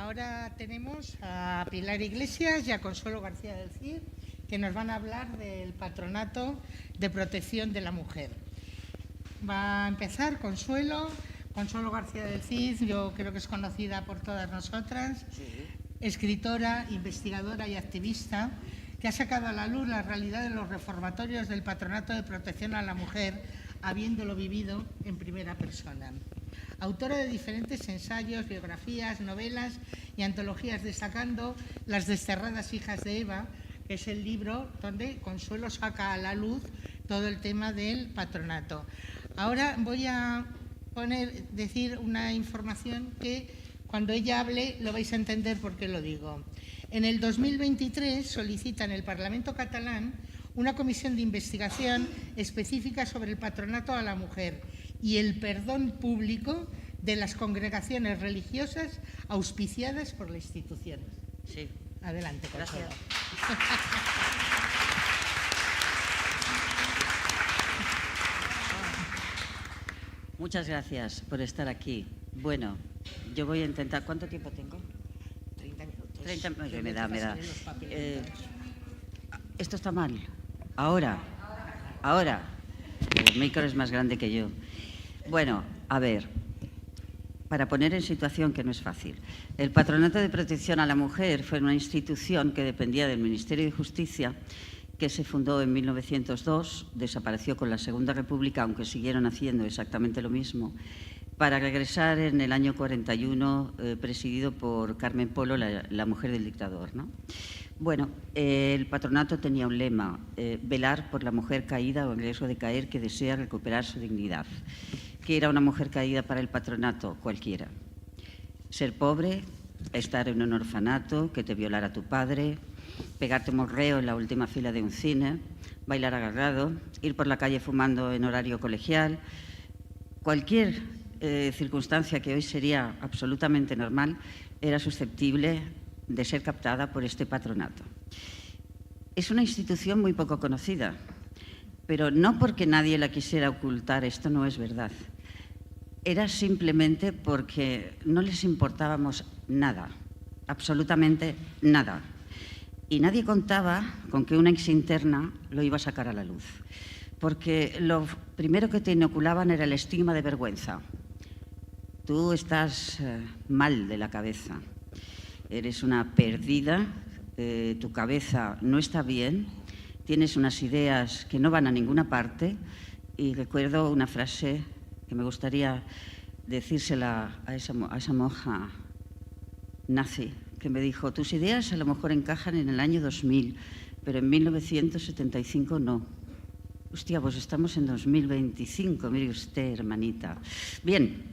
ahora tenemos a Pilar Iglesias y a Consuelo García del Cid, que nos van a hablar del Patronato de Protección de la Mujer. Va a empezar Consuelo García del Cid, yo creo que es conocida por todas nosotras, escritora, investigadora y activista, que ha sacado a la luz la realidad de los reformatorios del Patronato de Protección a la Mujer, habiéndolo vivido en primera persona. Autora de diferentes ensayos, biografías, novelas y antologías, destacando Las desterradas hijas de Eva, que es el libro donde Consuelo saca a la luz todo el tema del patronato. Ahora voy a decir una información que cuando ella hable lo vais a entender por qué lo digo. En el 2023 solicita en el Parlamento catalán una comisión de investigación específica sobre el patronato a la mujer y el perdón público de las congregaciones religiosas auspiciadas por la institución. Sí. Adelante, Consuelo. Gracias. Muchas gracias por estar aquí. Bueno, yo voy a intentar... ¿Cuánto tiempo tengo? 30 minutos. 30 minutos. Me da. Los papeles. Esto está mal. Ahora. El micro es más grande que yo. Bueno, a ver, para poner en situación que no es fácil. El Patronato de Protección a la Mujer fue una institución que dependía del Ministerio de Justicia, que se fundó en 1902, desapareció con la Segunda República, aunque siguieron haciendo exactamente lo mismo, para regresar en el año 41, presidido por Carmen Polo, la mujer del dictador, ¿no? Bueno, el patronato tenía un lema, velar por la mujer caída o en riesgo de caer que desea recuperar su dignidad. ¿Qué era una mujer caída para el patronato? Cualquiera. Ser pobre, estar en un orfanato, que te violara tu padre, pegarte morreo en la última fila de un cine, bailar agarrado, ir por la calle fumando en horario colegial. Cualquier circunstancia que hoy sería absolutamente normal era susceptible de ser captada por este patronato. Es una institución muy poco conocida, pero no porque nadie la quisiera ocultar, esto no es verdad. Era simplemente porque no les importábamos nada, absolutamente nada. Y nadie contaba con que una exinterna lo iba a sacar a la luz, porque lo primero que te inoculaban era el estigma de vergüenza. Tú estás mal de la cabeza, eres una perdida, tu cabeza no está bien, tienes unas ideas que no van a ninguna parte. Y recuerdo una frase que me gustaría decírsela a esa monja nazi, que me dijo: tus ideas a lo mejor encajan en el año 2000, pero en 1975 no. Hostia, pues estamos en 2025, mire usted, hermanita. Bien,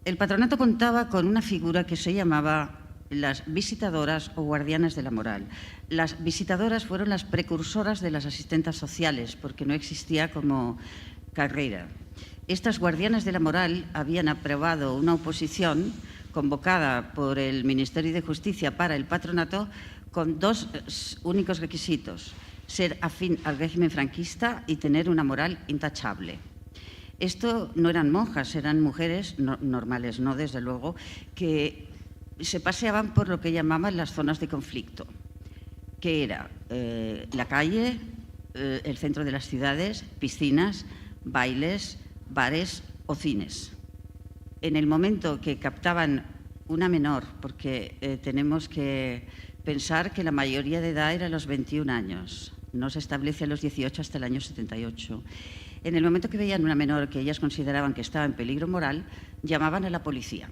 el patronato contaba con una figura que se llamaba las visitadoras o guardianas de la moral. Las visitadoras fueron las precursoras de las asistentas sociales, porque no existía como carrera. Estas guardianas de la moral habían aprobado una oposición convocada por el Ministerio de Justicia para el patronato con dos únicos requisitos: ser afín al régimen franquista y tener una moral intachable. Esto no eran monjas, eran mujeres normales, no desde luego, que se paseaban por lo que llamaban las zonas de conflicto, que era la calle, el centro de las ciudades, piscinas, bailes, bares o cines. En el momento que captaban una menor, porque tenemos que pensar que la mayoría de edad era a los 21 años, no se establece a los 18 hasta el año 78. En el momento que veían una menor que ellas consideraban que estaba en peligro moral, llamaban a la policía.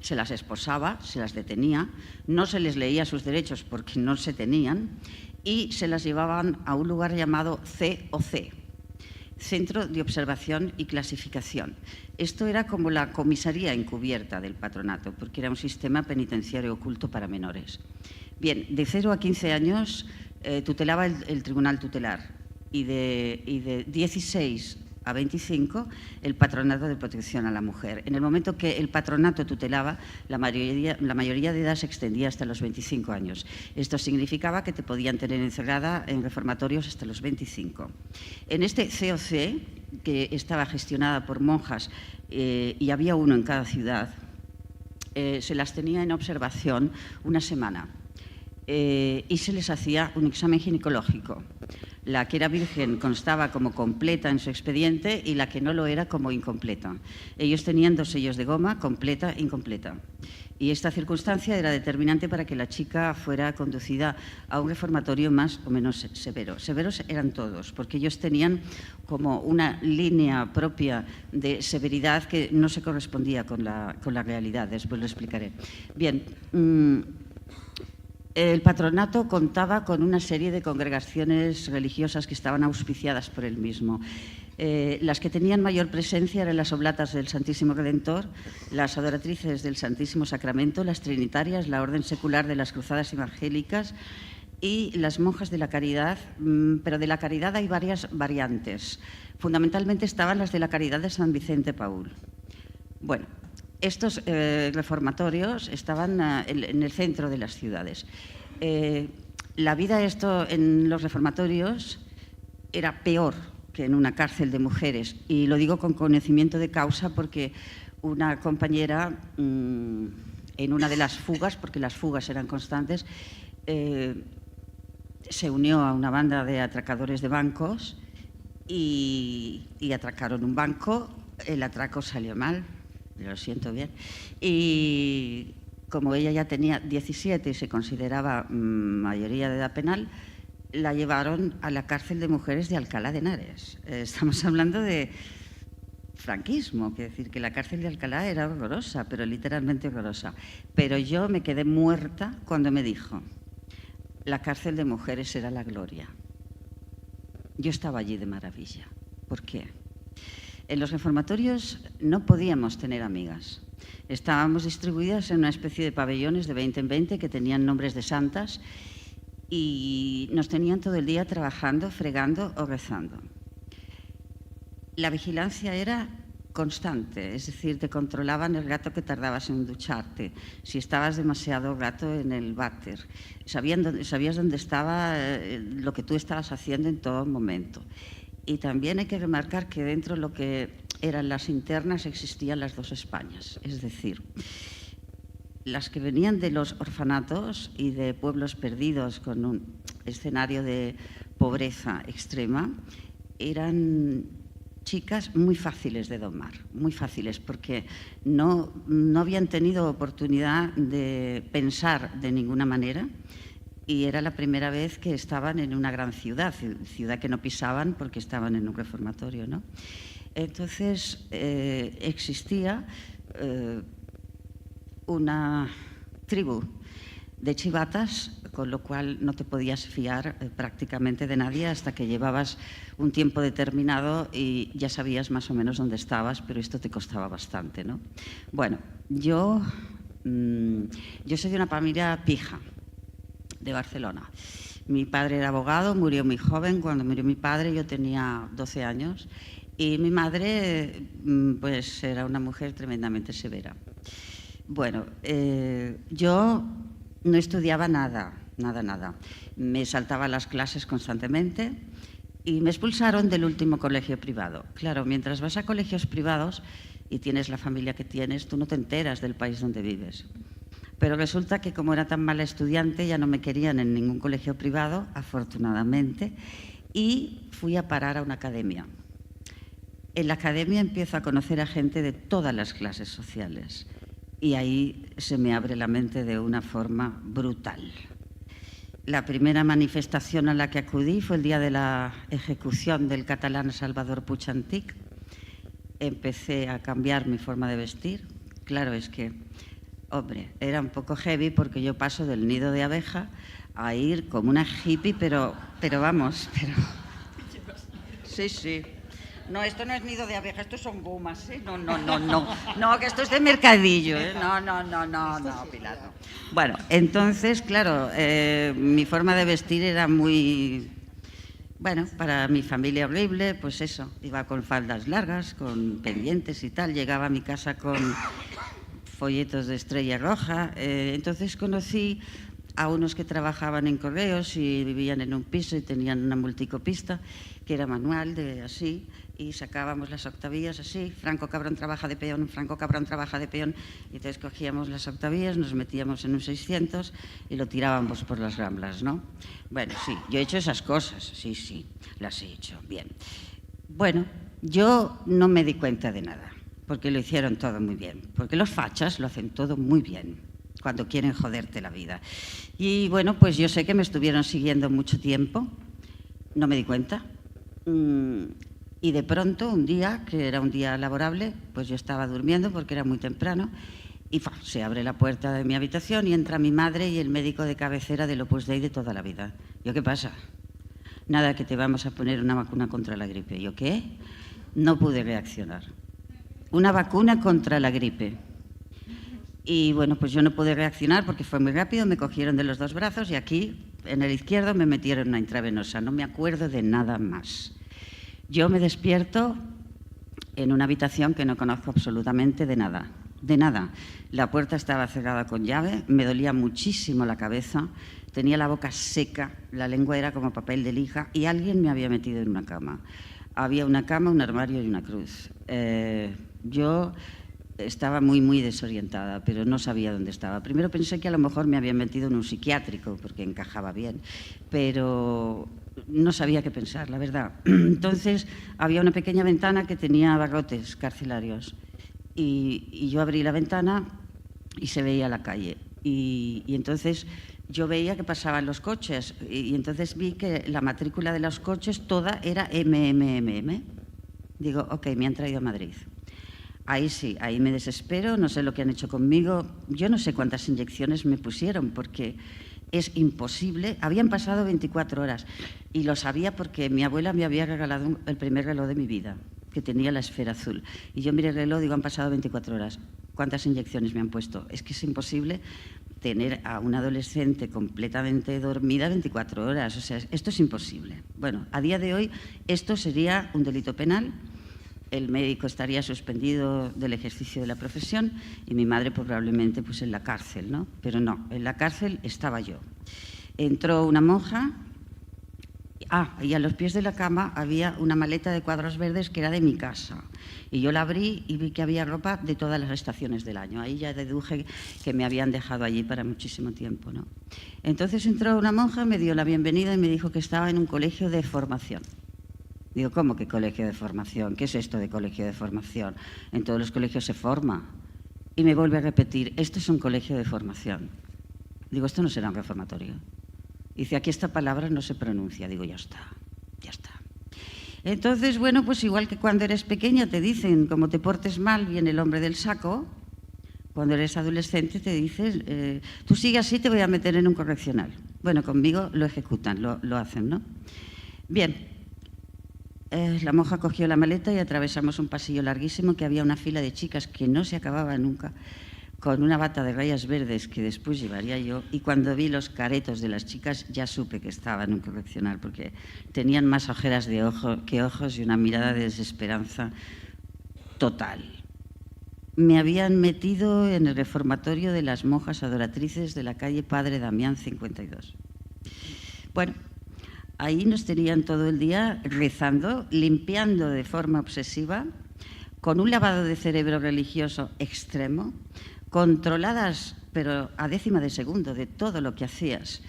Se las esposaba, se las detenía, no se les leía sus derechos porque no se tenían, y se las llevaban a un lugar llamado COC, Centro de Observación y Clasificación. Esto era como la comisaría encubierta del patronato, porque era un sistema penitenciario oculto para menores. Bien, de 0 a 15 años tutelaba el tribunal tutelar, y de 16 a 25 el Patronato de Protección a la Mujer. En el momento que el patronato tutelaba, la mayoría de edad se extendía hasta los 25 años. Esto significaba que te podían tener encerrada en reformatorios hasta los 25. En este COC, que estaba gestionada por monjas y había uno en cada ciudad, se las tenía en observación una semana y se les hacía un examen ginecológico. La que era virgen constaba como completa en su expediente y la que no lo era como incompleta. Ellos tenían 2 sellos de goma, completa e incompleta. Y esta circunstancia era determinante para que la chica fuera conducida a un reformatorio más o menos severo. Severos eran todos, porque ellos tenían como una línea propia de severidad que no se correspondía con la realidad. Después lo explicaré. Bien. El patronato contaba con una serie de congregaciones religiosas que estaban auspiciadas por él mismo. Las que tenían mayor presencia eran las Oblatas del Santísimo Redentor, las Adoratrices del Santísimo Sacramento, las Trinitarias, la Orden Secular de las Cruzadas Evangélicas y las Monjas de la Caridad, pero de la Caridad hay varias variantes. Fundamentalmente estaban las de la Caridad de San Vicente Paúl. Bueno, estos reformatorios estaban en el centro de las ciudades. La vida en los reformatorios era peor que en una cárcel de mujeres, y lo digo con conocimiento de causa porque una compañera en una de las fugas, porque las fugas eran constantes, se unió a una banda de atracadores de bancos y atracaron un banco. El atraco salió mal. Lo siento bien. Y como ella ya tenía 17 y se consideraba mayoría de edad penal, la llevaron a la cárcel de mujeres de Alcalá de Henares. Estamos hablando de franquismo, quiere decir que la cárcel de Alcalá era horrorosa, pero literalmente horrorosa. Pero yo me quedé muerta cuando me dijo, la cárcel de mujeres era la gloria. Yo estaba allí de maravilla. ¿Por qué? En los reformatorios no podíamos tener amigas. Estábamos distribuidas en una especie de pabellones de 20 en 20 que tenían nombres de santas y nos tenían todo el día trabajando, fregando o rezando. La vigilancia era constante, es decir, te controlaban el rato que tardabas en ducharte, si estabas demasiado rato en el váter, sabías dónde estaba lo que tú estabas haciendo en todo momento. Y también hay que remarcar que dentro de lo que eran las internas existían las 2 Españas, es decir, las que venían de los orfanatos y de pueblos perdidos con un escenario de pobreza extrema, eran chicas muy fáciles de domar, muy fáciles, porque no habían tenido oportunidad de pensar de ninguna manera. Y era la primera vez que estaban en una gran ciudad que no pisaban porque estaban en un reformatorio, ¿no? Entonces, existía una tribu de chivatas, con lo cual no te podías fiar prácticamente de nadie hasta que llevabas un tiempo determinado y ya sabías más o menos dónde estabas, pero esto te costaba bastante, ¿no? Bueno, yo soy de una familia pija, de Barcelona. Mi padre era abogado, murió muy joven. Cuando murió mi padre yo tenía 12 años y mi madre pues era una mujer tremendamente severa. Bueno, yo no estudiaba nada. Me saltaba las clases constantemente y me expulsaron del último colegio privado. Claro, mientras vas a colegios privados y tienes la familia que tienes, tú no te enteras del país donde vives. Pero resulta que como era tan mala estudiante ya no me querían en ningún colegio privado, afortunadamente, y fui a parar a una academia. En la academia empiezo a conocer a gente de todas las clases sociales y ahí se me abre la mente de una forma brutal. La primera manifestación a la que acudí fue el día de la ejecución del catalán Salvador Puig Antich. Empecé a cambiar mi forma de vestir. Claro, es que hombre, era un poco heavy porque yo paso del nido de abeja a ir como una hippie, pero vamos, Sí. No, esto no es nido de abeja, esto son gomas, ¿eh? No, que esto es de mercadillo, ¿eh? No, Pilar, no. Bueno, entonces, claro, mi forma de vestir era muy... Bueno, para mi familia horrible, pues eso, iba con faldas largas, con pendientes y tal, llegaba a mi casa con folletos de Estrella Roja. Entonces conocí a unos que trabajaban en correos y vivían en un piso y tenían una multicopista, que era manual, así, y sacábamos las octavillas así, Franco Cabrón trabaja de peón, Franco Cabrón trabaja de peón, y entonces cogíamos las octavillas, nos metíamos en un 600 y lo tirábamos por las Ramblas, ¿no? Bueno, sí, yo he hecho esas cosas, sí, las he hecho, bien. Bueno, yo no me di cuenta de nada, porque lo hicieron todo muy bien, porque los fachas lo hacen todo muy bien cuando quieren joderte la vida. Y bueno, pues yo sé que me estuvieron siguiendo mucho tiempo, no me di cuenta. Y de pronto, un día, que era un día laborable, pues yo estaba durmiendo porque era muy temprano, y se abre la puerta de mi habitación y entra mi madre y el médico de cabecera del Opus Dei de toda la vida. Yo, ¿qué pasa? Nada, que te vamos a poner una vacuna contra la gripe. ¿Yo qué? No pude reaccionar. Una vacuna contra la gripe. Y bueno, pues yo no pude reaccionar porque fue muy rápido, me cogieron de los dos brazos y aquí, en el izquierdo, me metieron una intravenosa. No me acuerdo de nada más. Yo me despierto en una habitación que no conozco absolutamente de nada. De nada. La puerta estaba cerrada con llave, me dolía muchísimo la cabeza, tenía la boca seca, la lengua era como papel de lija y alguien me había metido en una cama. Había una cama, un armario y una cruz. Yo estaba muy desorientada, pero no sabía dónde estaba. Primero pensé que a lo mejor me habían metido en un psiquiátrico, porque encajaba bien, pero no sabía qué pensar, la verdad. Entonces, había una pequeña ventana que tenía barrotes carcelarios, y yo abrí la ventana y se veía la calle. Y entonces yo veía que pasaban los coches, y entonces vi que la matrícula de los coches toda era MMMM. Digo, ok, me han traído a Madrid. Ahí sí, ahí me desespero, no sé lo que han hecho conmigo. Yo no sé cuántas inyecciones me pusieron porque es imposible. Habían pasado 24 horas y lo sabía porque mi abuela me había regalado el primer reloj de mi vida, que tenía la esfera azul. Y yo miré el reloj y digo, han pasado 24 horas. ¿Cuántas inyecciones me han puesto? Es que es imposible tener a una adolescente completamente dormida 24 horas. O sea, esto es imposible. Bueno, a día de hoy esto sería un delito penal. El médico estaría suspendido del ejercicio de la profesión y mi madre probablemente pues en la cárcel, ¿no? Pero no, en la cárcel estaba yo. Entró una monja, y a los pies de la cama había una maleta de cuadros verdes que era de mi casa. Y yo la abrí y vi que había ropa de todas las estaciones del año. Ahí ya deduje que me habían dejado allí para muchísimo tiempo, ¿no? Entonces entró una monja, me dio la bienvenida y me dijo que estaba en un colegio de formación. Digo, ¿cómo que colegio de formación? ¿Qué es esto de colegio de formación? En todos los colegios se forma. Y me vuelve a repetir, esto es un colegio de formación. Digo, esto no será un reformatorio. Dice, aquí esta palabra no se pronuncia. Digo, ya está. Entonces, bueno, pues igual que cuando eres pequeña te dicen, como te portes mal, viene el hombre del saco. Cuando eres adolescente te dices, tú sigue así, te voy a meter en un correccional. Bueno, conmigo lo ejecutan, lo hacen, ¿no? Bien. La monja cogió la maleta y atravesamos un pasillo larguísimo que había una fila de chicas que no se acababa nunca, con una bata de rayas verdes que después llevaría yo, y cuando vi los caretos de las chicas ya supe que estaba en un correccional porque tenían más ojeras de ojo que ojos y una mirada de desesperanza total. Me habían metido en el reformatorio de las monjas adoratrices de la calle Padre Damián 52. Bueno, ahí nos tenían todo el día rezando, limpiando de forma obsesiva, con un lavado de cerebro religioso extremo, controladas, pero a décima de segundo, de todo lo que hacías.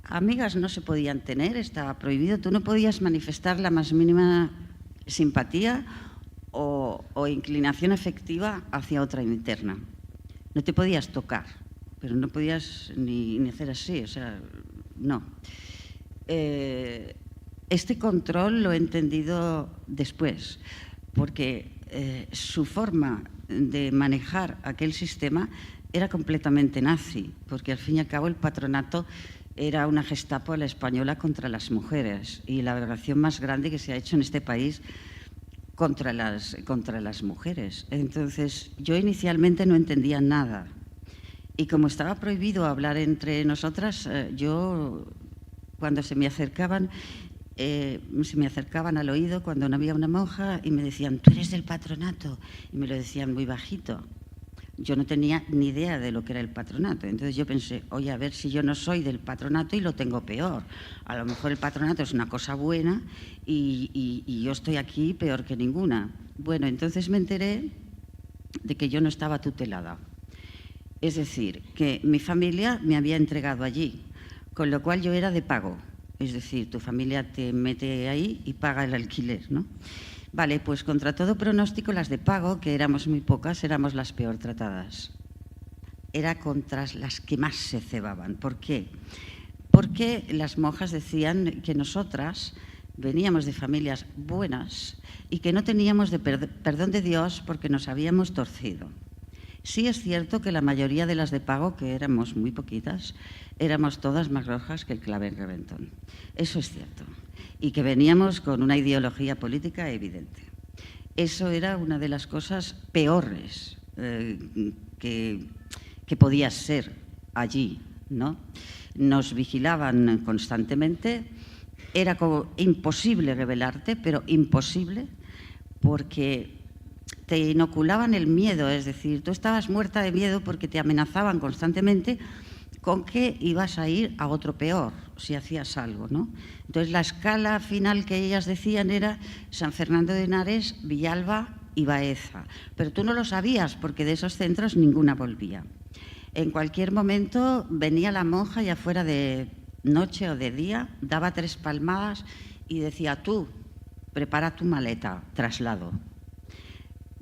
Amigas no se podían tener, estaba prohibido, tú no podías manifestar la más mínima simpatía o inclinación afectiva hacia otra interna. No te podías tocar, pero no podías ni hacer así, o sea, no. Este control lo he entendido después, porque su forma de manejar aquel sistema era completamente nazi, porque al fin y al cabo el patronato era una Gestapo a la española contra las mujeres y la aberración más grande que se ha hecho en este país contra las mujeres. Entonces, yo inicialmente no entendía nada y como estaba prohibido hablar entre nosotras, yo... Cuando se me acercaban al oído, cuando no había una monja, y me decían, tú eres del patronato, y me lo decían muy bajito, yo no tenía ni idea de lo que era el patronato. Entonces yo pensé, oye, a ver si yo no soy del patronato y lo tengo peor. A lo mejor el patronato es una cosa buena y yo estoy aquí peor que ninguna. Bueno, entonces me enteré de que yo no estaba tutelada. Es decir, que mi familia me había entregado allí, con lo cual yo era de pago. Es decir, tu familia te mete ahí y paga el alquiler, ¿no? Vale, pues contra todo pronóstico, las de pago, que éramos muy pocas, éramos las peor tratadas. Era contra las que más se cebaban. ¿Por qué? Porque las monjas decían que nosotras veníamos de familias buenas y que no teníamos perdón de Dios porque nos habíamos torcido. Sí es cierto que la mayoría de las de pago, que éramos muy poquitas, éramos todas más rojas que el clavel reventón. Eso es cierto. Y que veníamos con una ideología política evidente. Eso era una de las cosas peores que podía ser allí, ¿no? Nos vigilaban constantemente, era como imposible rebelarte, pero imposible, porque te inoculaban el miedo, es decir, tú estabas muerta de miedo porque te amenazaban constantemente con que ibas a ir a otro peor si hacías algo, ¿no? Entonces la escala final que ellas decían era San Fernando de Henares, Villalba y Baeza, pero tú no lo sabías porque de esos centros ninguna volvía. En cualquier momento venía la monja, ya fuera de noche o de día, daba 3 palmadas y decía, tú, prepara tu maleta, traslado.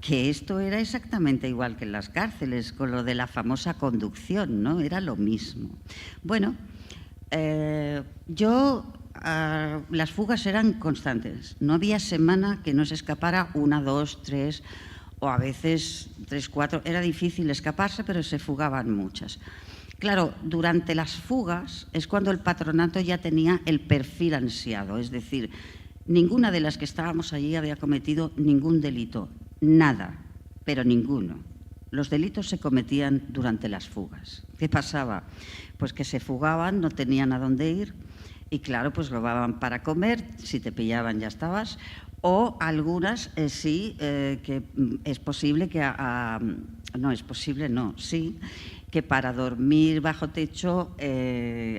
Que esto era exactamente igual que en las cárceles, con lo de la famosa conducción, ¿no? Era lo mismo. Bueno, las fugas eran constantes. No había semana que no se escapara 1, 2, 3 o a veces 3, 4. Era difícil escaparse, pero se fugaban muchas. Claro, durante las fugas es cuando el patronato ya tenía el perfil ansiado, es decir, ninguna de las que estábamos allí había cometido ningún delito. Nada, pero ninguno. Los delitos se cometían durante las fugas. ¿Qué pasaba? Pues que se fugaban, no tenían a dónde ir y claro, pues robaban para comer, si te pillaban ya estabas, o algunas sí, que es posible que no es posible, no, sí, que para dormir bajo techo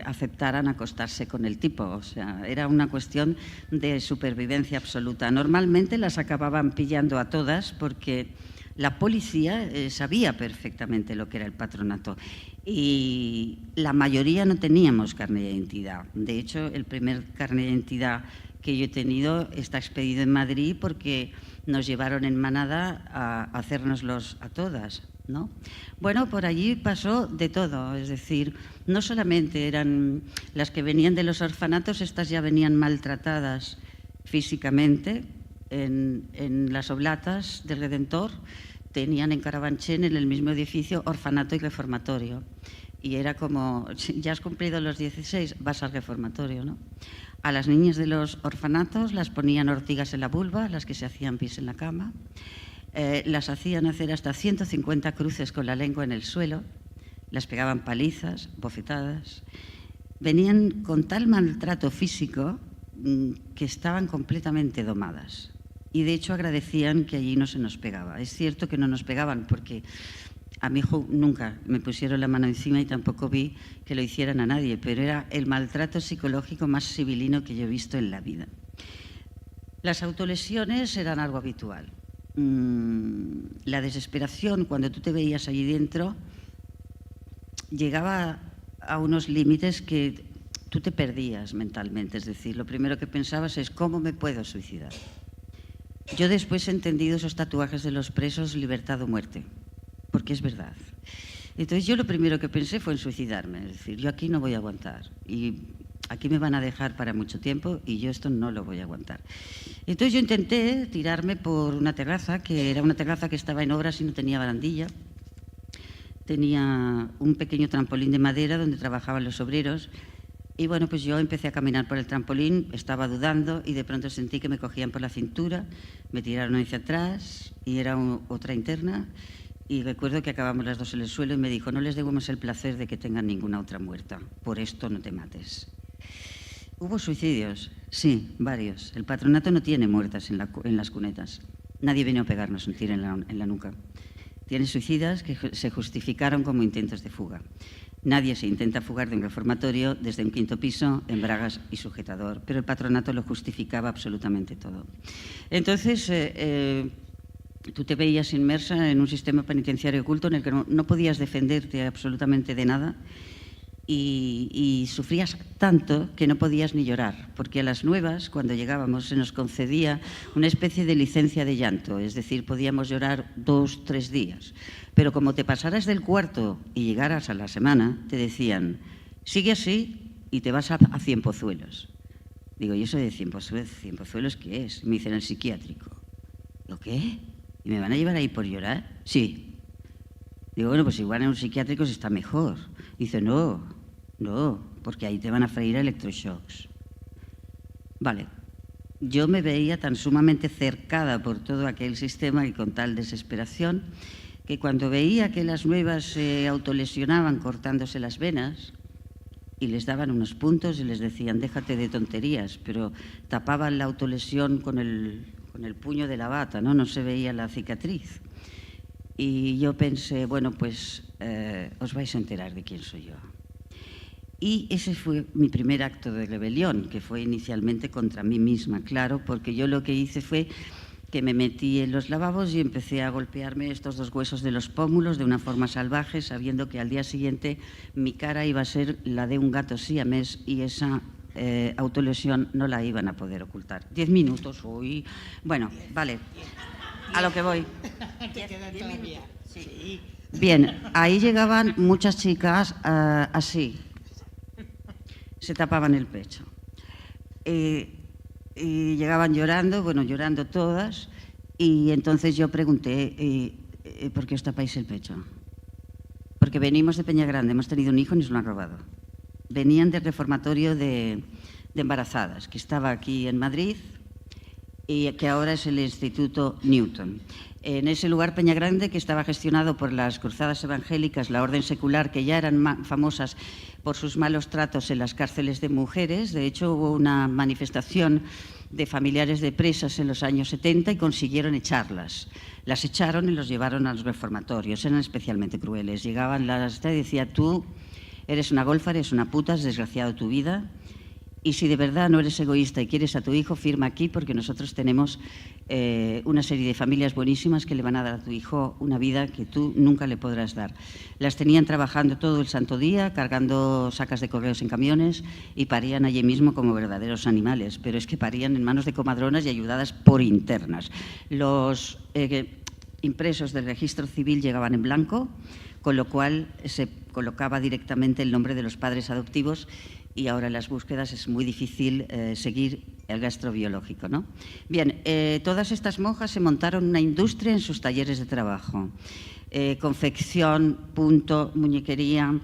aceptaran acostarse con el tipo. O sea, era una cuestión de supervivencia absoluta. Normalmente las acababan pillando a todas porque la policía sabía perfectamente lo que era el patronato y la mayoría no teníamos carnet de identidad. De hecho, el primer carnet de identidad que yo he tenido está expedido en Madrid porque nos llevaron en manada a hacérnoslos a todas, ¿no? Bueno, por allí pasó de todo, es decir, no solamente eran las que venían de los orfanatos, estas ya venían maltratadas físicamente en las oblatas del Redentor, tenían en Carabanchel, en el mismo edificio, orfanato y reformatorio. Y era como, ya has cumplido los 16, vas al reformatorio, ¿no? A las niñas de los orfanatos las ponían ortigas en la vulva, las que se hacían pis en la cama. Las hacían hacer hasta 150 cruces con la lengua en el suelo, las pegaban palizas, bofetadas. Venían con tal maltrato físico que estaban completamente domadas. Y de hecho agradecían que allí no se nos pegaba. Es cierto que no nos pegaban porque a mi hijo nunca me pusieron la mano encima y tampoco vi que lo hicieran a nadie, pero era el maltrato psicológico más civilino que yo he visto en la vida. Las autolesiones eran algo habitual. La desesperación, cuando tú te veías allí dentro, llegaba a unos límites que tú te perdías mentalmente. Es decir, lo primero que pensabas es ¿cómo me puedo suicidar? Yo después he entendido esos tatuajes de los presos, libertad o muerte, porque es verdad. Entonces yo lo primero que pensé fue en suicidarme, es decir, yo aquí no voy a aguantar y aquí me van a dejar para mucho tiempo y yo esto no lo voy a aguantar. Entonces yo intenté tirarme por una terraza, que era una terraza que estaba en obras y no tenía barandilla. Tenía un pequeño trampolín de madera donde trabajaban los obreros y bueno, pues yo empecé a caminar por el trampolín, estaba dudando y de pronto sentí que me cogían por la cintura, me tiraron hacia atrás y era otra interna. Y recuerdo que acabamos las dos en el suelo y me dijo, no les debemos el placer de que tengan ninguna otra muerta, por esto no te mates. ¿Hubo suicidios? Sí, varios. El patronato no tiene muertas en las cunetas. Nadie vino a pegarnos un tiro en la nuca. Tiene suicidas que se justificaron como intentos de fuga. Nadie se intenta fugar de un reformatorio desde un 5º piso en bragas y sujetador, pero el patronato lo justificaba absolutamente todo. Entonces, tú te veías inmersa en un sistema penitenciario oculto en el que no podías defenderte absolutamente de nada y sufrías tanto que no podías ni llorar, porque a las nuevas, cuando llegábamos, se nos concedía una especie de licencia de llanto, es decir, podíamos llorar 2, 3 días. Pero como te pasaras del cuarto y llegaras a la semana, te decían, sigue así y te vas a Cienpozuelos. Digo, ¿y eso de Cienpozuelos qué es? Y me dicen, el psiquiátrico. ¿Lo qué? ¿Y me van a llevar ahí por llorar? Sí. Digo, bueno, pues igual en un psiquiátrico se está mejor. Dice, no, porque ahí te van a freír electroshocks. Vale. Yo me veía tan sumamente cercada por todo aquel sistema y con tal desesperación que cuando veía que las nuevas se autolesionaban cortándose las venas y les daban unos puntos y les decían, déjate de tonterías, pero tapaban la autolesión con el puño de la bata, no se veía la cicatriz. Y yo pensé, bueno, pues os vais a enterar de quién soy yo. Y ese fue mi primer acto de rebelión, que fue inicialmente contra mí misma, claro, porque yo lo que hice fue que me metí en los lavabos y empecé a golpearme estos 2 huesos de los pómulos de una forma salvaje, sabiendo que al día siguiente mi cara iba a ser la de un gato siamés y esa autolesión no la iban a poder ocultar. 10 minutos, uy. Bueno, vale, a lo que voy. ¿Te queda todavía? Sí. Bien, ahí llegaban muchas chicas así, se tapaban el pecho. Y llegaban llorando, bueno, llorando todas, y entonces yo pregunté, ¿por qué os tapáis el pecho? Porque venimos de Peñagrande, hemos tenido un hijo y nos lo han robado. Venían del reformatorio de embarazadas, que estaba aquí en Madrid y que ahora es el Instituto Newton. En ese lugar, Peñagrande, que estaba gestionado por las cruzadas evangélicas, la orden secular, que ya eran famosas por sus malos tratos en las cárceles de mujeres. De hecho, hubo una manifestación de familiares de presas en los años 70 y consiguieron echarlas. Las echaron y los llevaron a los reformatorios. Eran especialmente crueles. Llegaban y decía, tú eres una golfa, eres una puta, has desgraciado tu vida. Y si de verdad no eres egoísta y quieres a tu hijo, firma aquí, porque nosotros tenemos una serie de familias buenísimas que le van a dar a tu hijo una vida que tú nunca le podrás dar. Las tenían trabajando todo el santo día, cargando sacas de correos en camiones y parían allí mismo como verdaderos animales, pero es que parían en manos de comadronas y ayudadas por internas. Los impresos del registro civil llegaban en blanco, con lo cual se colocaba directamente el nombre de los padres adoptivos y ahora en las búsquedas es muy difícil seguir el rastro biológico, ¿no? Bien, todas estas monjas se montaron una industria en sus talleres de trabajo. Confección, punto, muñequería,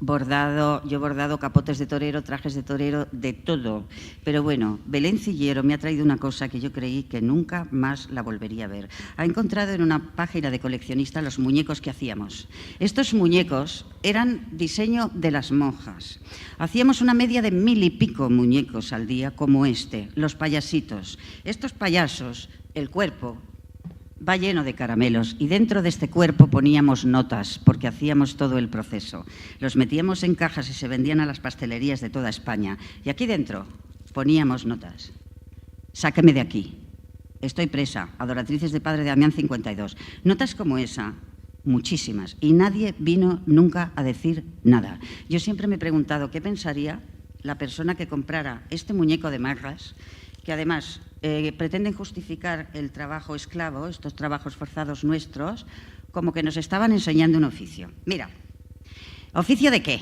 bordado, yo he bordado capotes de torero, trajes de torero, de todo. Pero bueno, Belén Cillero me ha traído una cosa que yo creí que nunca más la volvería a ver. Ha encontrado en una página de coleccionista los muñecos que hacíamos. Estos muñecos eran diseño de las monjas. Hacíamos una media de 1000 y pico muñecos al día, como este, los payasitos. Estos payasos, el cuerpo va lleno de caramelos y dentro de este cuerpo poníamos notas porque hacíamos todo el proceso. Los metíamos en cajas y se vendían a las pastelerías de toda España. Y aquí dentro poníamos notas. Sáqueme de aquí. Estoy presa. Adoratrices de Padre Damián 52. Notas como esa, muchísimas. Y nadie vino nunca a decir nada. Yo siempre me he preguntado qué pensaría la persona que comprara este muñeco de marras, que además pretenden justificar el trabajo esclavo, estos trabajos forzados nuestros, como que nos estaban enseñando un oficio. Mira, ¿oficio de qué?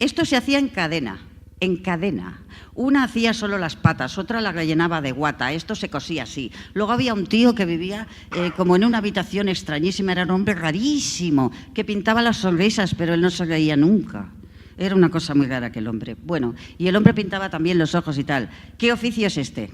Esto se hacía en cadena. En cadena. Una hacía solo las patas, otra la rellenaba de guata, esto se cosía así. Luego había un tío que vivía como en una habitación extrañísima, era un hombre rarísimo, que pintaba las sonrisas, pero él no se reía nunca. Era una cosa muy rara aquel hombre. Bueno, y el hombre pintaba también los ojos y tal. ¿Qué oficio es este?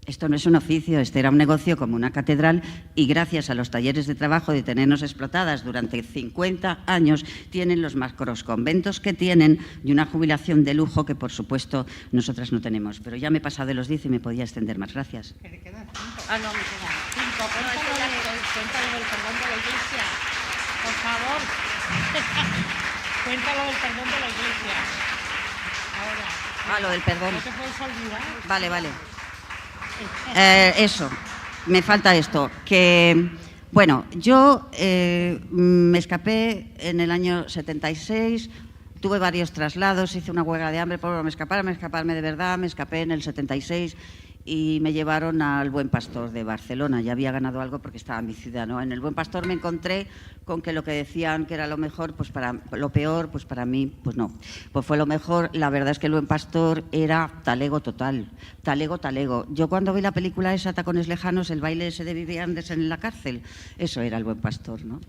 Esto no es un oficio, este era un negocio como una catedral y gracias a los talleres de trabajo de tenernos explotadas durante 50 años tienen los macrosconventos que tienen y una jubilación de lujo que por supuesto nosotras no tenemos. Pero ya me he pasado de los 10 y me podía extender más. Gracias. ¿Qué le quedan? Ah, no, me quedan 5. Cuéntalo del perdón de la Iglesia, por favor. Cuéntalo del perdón de la Iglesia. Ahora. Lo del perdón. No te puedes olvidar. Vale. Eso, me falta esto, que, bueno, yo me escapé en el año 76, tuve varios traslados, hice una huelga de hambre por escaparme de verdad, me escapé en el 76 y me llevaron al Buen Pastor de Barcelona. Ya había ganado algo porque estaba en mi ciudad, ¿no? En el Buen Pastor me encontré con que lo que decían que era lo mejor, pues para lo peor, pues para mí, pues no. Pues fue lo mejor. La verdad es que el Buen Pastor era talego total, talego. Yo cuando vi la película esa, Tacones Lejanos, el baile ese de Vivi Anderson en la cárcel, eso era el Buen Pastor, ¿no?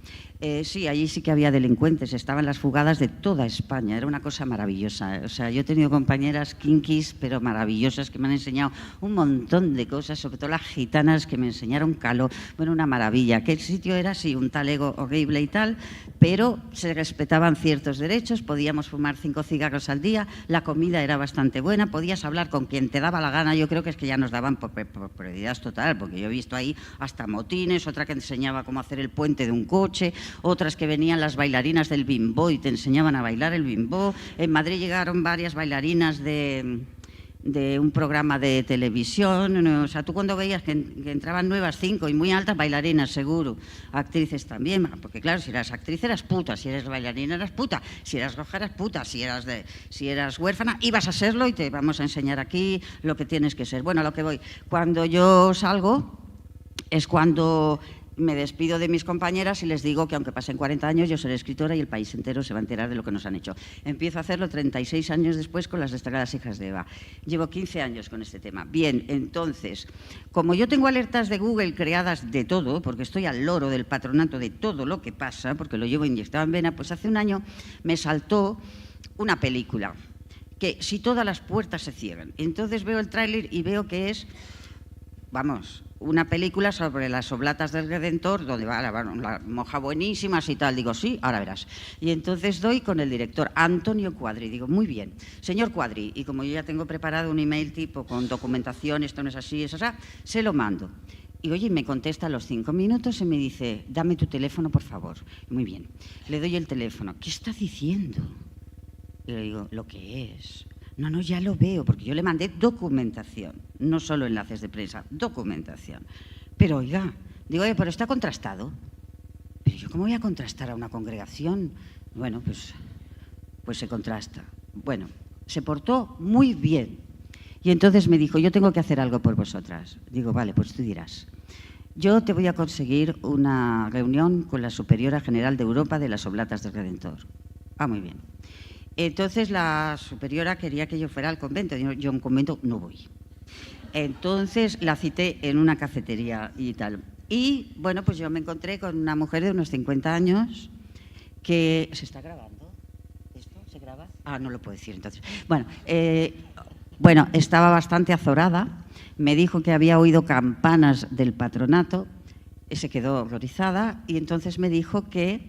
Sí, allí sí que había delincuentes, estaban las fugadas de toda España, era una cosa maravillosa. O sea, yo he tenido compañeras kinkis, pero maravillosas, que me han enseñado un montón de cosas, sobre todo las gitanas que me enseñaron caló. Bueno, una maravilla. Que el sitio era, sí, un talego horrible y tal, pero se respetaban ciertos derechos, podíamos fumar 5 cigarros al día, la comida era bastante buena, podías hablar con quien te daba la gana. Yo creo que es que ya nos daban por prioridad total, porque yo he visto ahí hasta motines, otra que enseñaba cómo hacer el puente de un coche, otras que venían las bailarinas del bimbo y te enseñaban a bailar el bimbo. En Madrid llegaron varias bailarinas de un programa de televisión. O sea, tú cuando veías que entraban nuevas 5 y muy altas, bailarinas seguro, actrices también, porque claro, si eras actriz eras puta, si eres bailarina eras puta, si eras roja eras puta, si eras huérfana ibas a serlo y te vamos a enseñar aquí lo que tienes que ser. Bueno, a lo que voy, cuando yo salgo es cuando me despido de mis compañeras y les digo que aunque pasen 40 años yo seré escritora y el país entero se va a enterar de lo que nos han hecho. Empiezo a hacerlo 36 años después con Las destacadas hijas de Eva. Llevo 15 años con este tema. Bien, entonces, como yo tengo alertas de Google creadas de todo, porque estoy al loro del patronato de todo lo que pasa, porque lo llevo inyectado en vena, pues hace un año me saltó una película, que si todas las puertas se cierran. Entonces veo el tráiler y veo que es, vamos, una película sobre las oblatas del Redentor, donde va la monja buenísimas y tal. Digo, sí, ahora verás. Y entonces doy con el director, Antonio Cuadri. Digo, muy bien, señor Cuadri. Y como yo ya tengo preparado un email tipo con documentación, esto no es así, eso, se lo mando. Y oye, me contesta a los 5 minutos y me dice, dame tu teléfono, por favor. Muy bien, le doy el teléfono. ¿Qué está diciendo? Y le digo, lo que es. No, ya lo veo, porque yo le mandé documentación, no solo enlaces de prensa, documentación. Pero oiga, digo, pero está contrastado. Pero yo, ¿cómo voy a contrastar a una congregación? Bueno, pues se contrasta. Bueno, se portó muy bien. Y entonces me dijo, yo tengo que hacer algo por vosotras. Digo, vale, pues tú dirás. Yo te voy a conseguir una reunión con la Superiora General de Europa de las Oblatas del Redentor. Ah, muy bien. Entonces la superiora quería que yo fuera al convento. Yo a un convento no voy. Entonces la cité en una cafetería y tal. Y bueno, pues yo me encontré con una mujer de unos 50 años que... ¿Se está grabando? ¿Esto se graba? Ah, no lo puedo decir entonces. Bueno, estaba bastante azorada. Me dijo que había oído campanas del patronato. Se quedó horrorizada y entonces me dijo que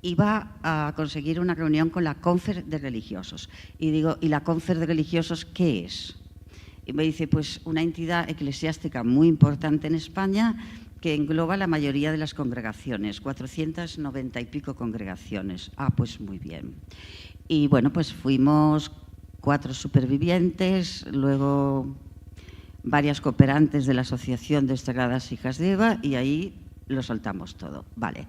iba a conseguir una reunión con la Confer de Religiosos. Y digo, ¿y la Confer de Religiosos qué es? Y me dice, pues una entidad eclesiástica muy importante en España que engloba la mayoría de las congregaciones, 490 y pico congregaciones. Ah, pues muy bien. Y bueno, pues fuimos 4 supervivientes, luego varias cooperantes de la Asociación de Destacadas Hijas de Eva y ahí lo soltamos todo. Vale.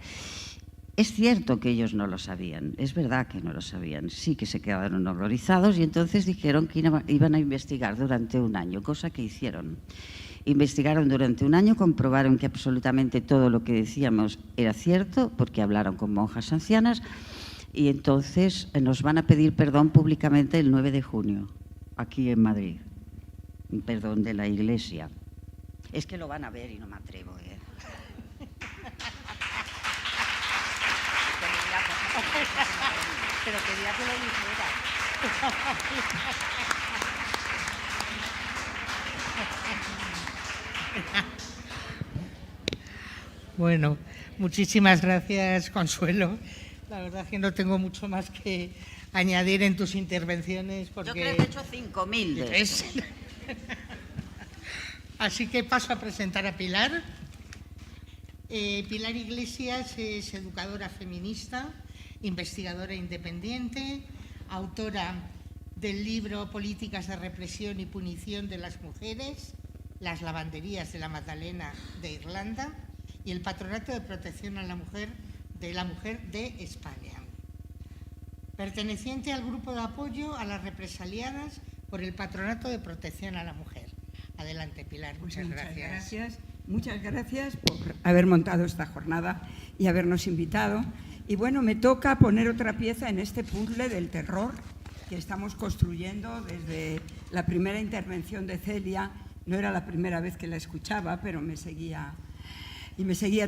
Es cierto que ellos no lo sabían, es verdad que no lo sabían, sí que se quedaron horrorizados y entonces dijeron que iban a investigar durante un año, cosa que hicieron. Investigaron durante un año, comprobaron que absolutamente todo lo que decíamos era cierto, porque hablaron con monjas ancianas y entonces nos van a pedir perdón públicamente el 9 de junio, aquí en Madrid, perdón de la Iglesia. Es que lo van a ver y no me atrevo, Pero quería que lo dijera. Bueno, muchísimas gracias, Consuelo. La verdad es que no tengo mucho más que añadir en tus intervenciones. Porque... Yo creo que he hecho 5.000 de eso. Así que paso a presentar a Pilar. Pilar Iglesias es educadora feminista, investigadora independiente, autora del libro Políticas de represión y punición de las mujeres, las lavanderías de la Magdalena de Irlanda y el Patronato de Protección a la Mujer de España. Perteneciente al grupo de apoyo a las represaliadas por el Patronato de Protección a la Mujer. Adelante, Pilar, muchas gracias. Muchas gracias por haber montado esta jornada y habernos invitado. Y bueno, me toca poner otra pieza en este puzzle del terror que estamos construyendo desde la primera intervención de Celia. No era la primera vez que la escuchaba, pero me seguía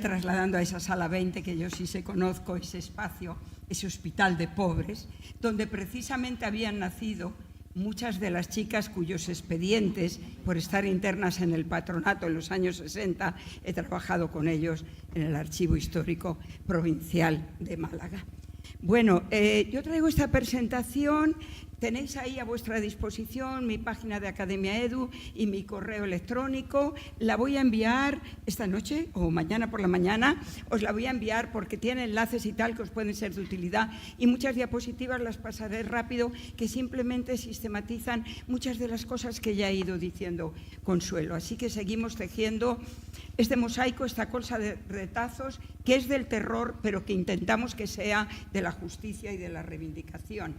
trasladando a esa sala 20, que yo sí sé, conozco ese espacio, ese hospital de pobres, donde precisamente habían nacido muchas de las chicas cuyos expedientes por estar internas en el patronato en los años 60, he trabajado con ellos en el Archivo Histórico Provincial de Málaga. Bueno, yo traigo esta presentación. Tenéis ahí a vuestra disposición mi página de Academia Edu y mi correo electrónico. La voy a enviar esta noche o mañana por la mañana. Os la voy a enviar porque tiene enlaces y tal que os pueden ser de utilidad, y muchas diapositivas las pasaré rápido, que simplemente sistematizan muchas de las cosas que ya he ido diciendo Consuelo. Así que seguimos tejiendo este mosaico, esta colcha de retazos que es del terror, pero que intentamos que sea de la justicia y de la reivindicación.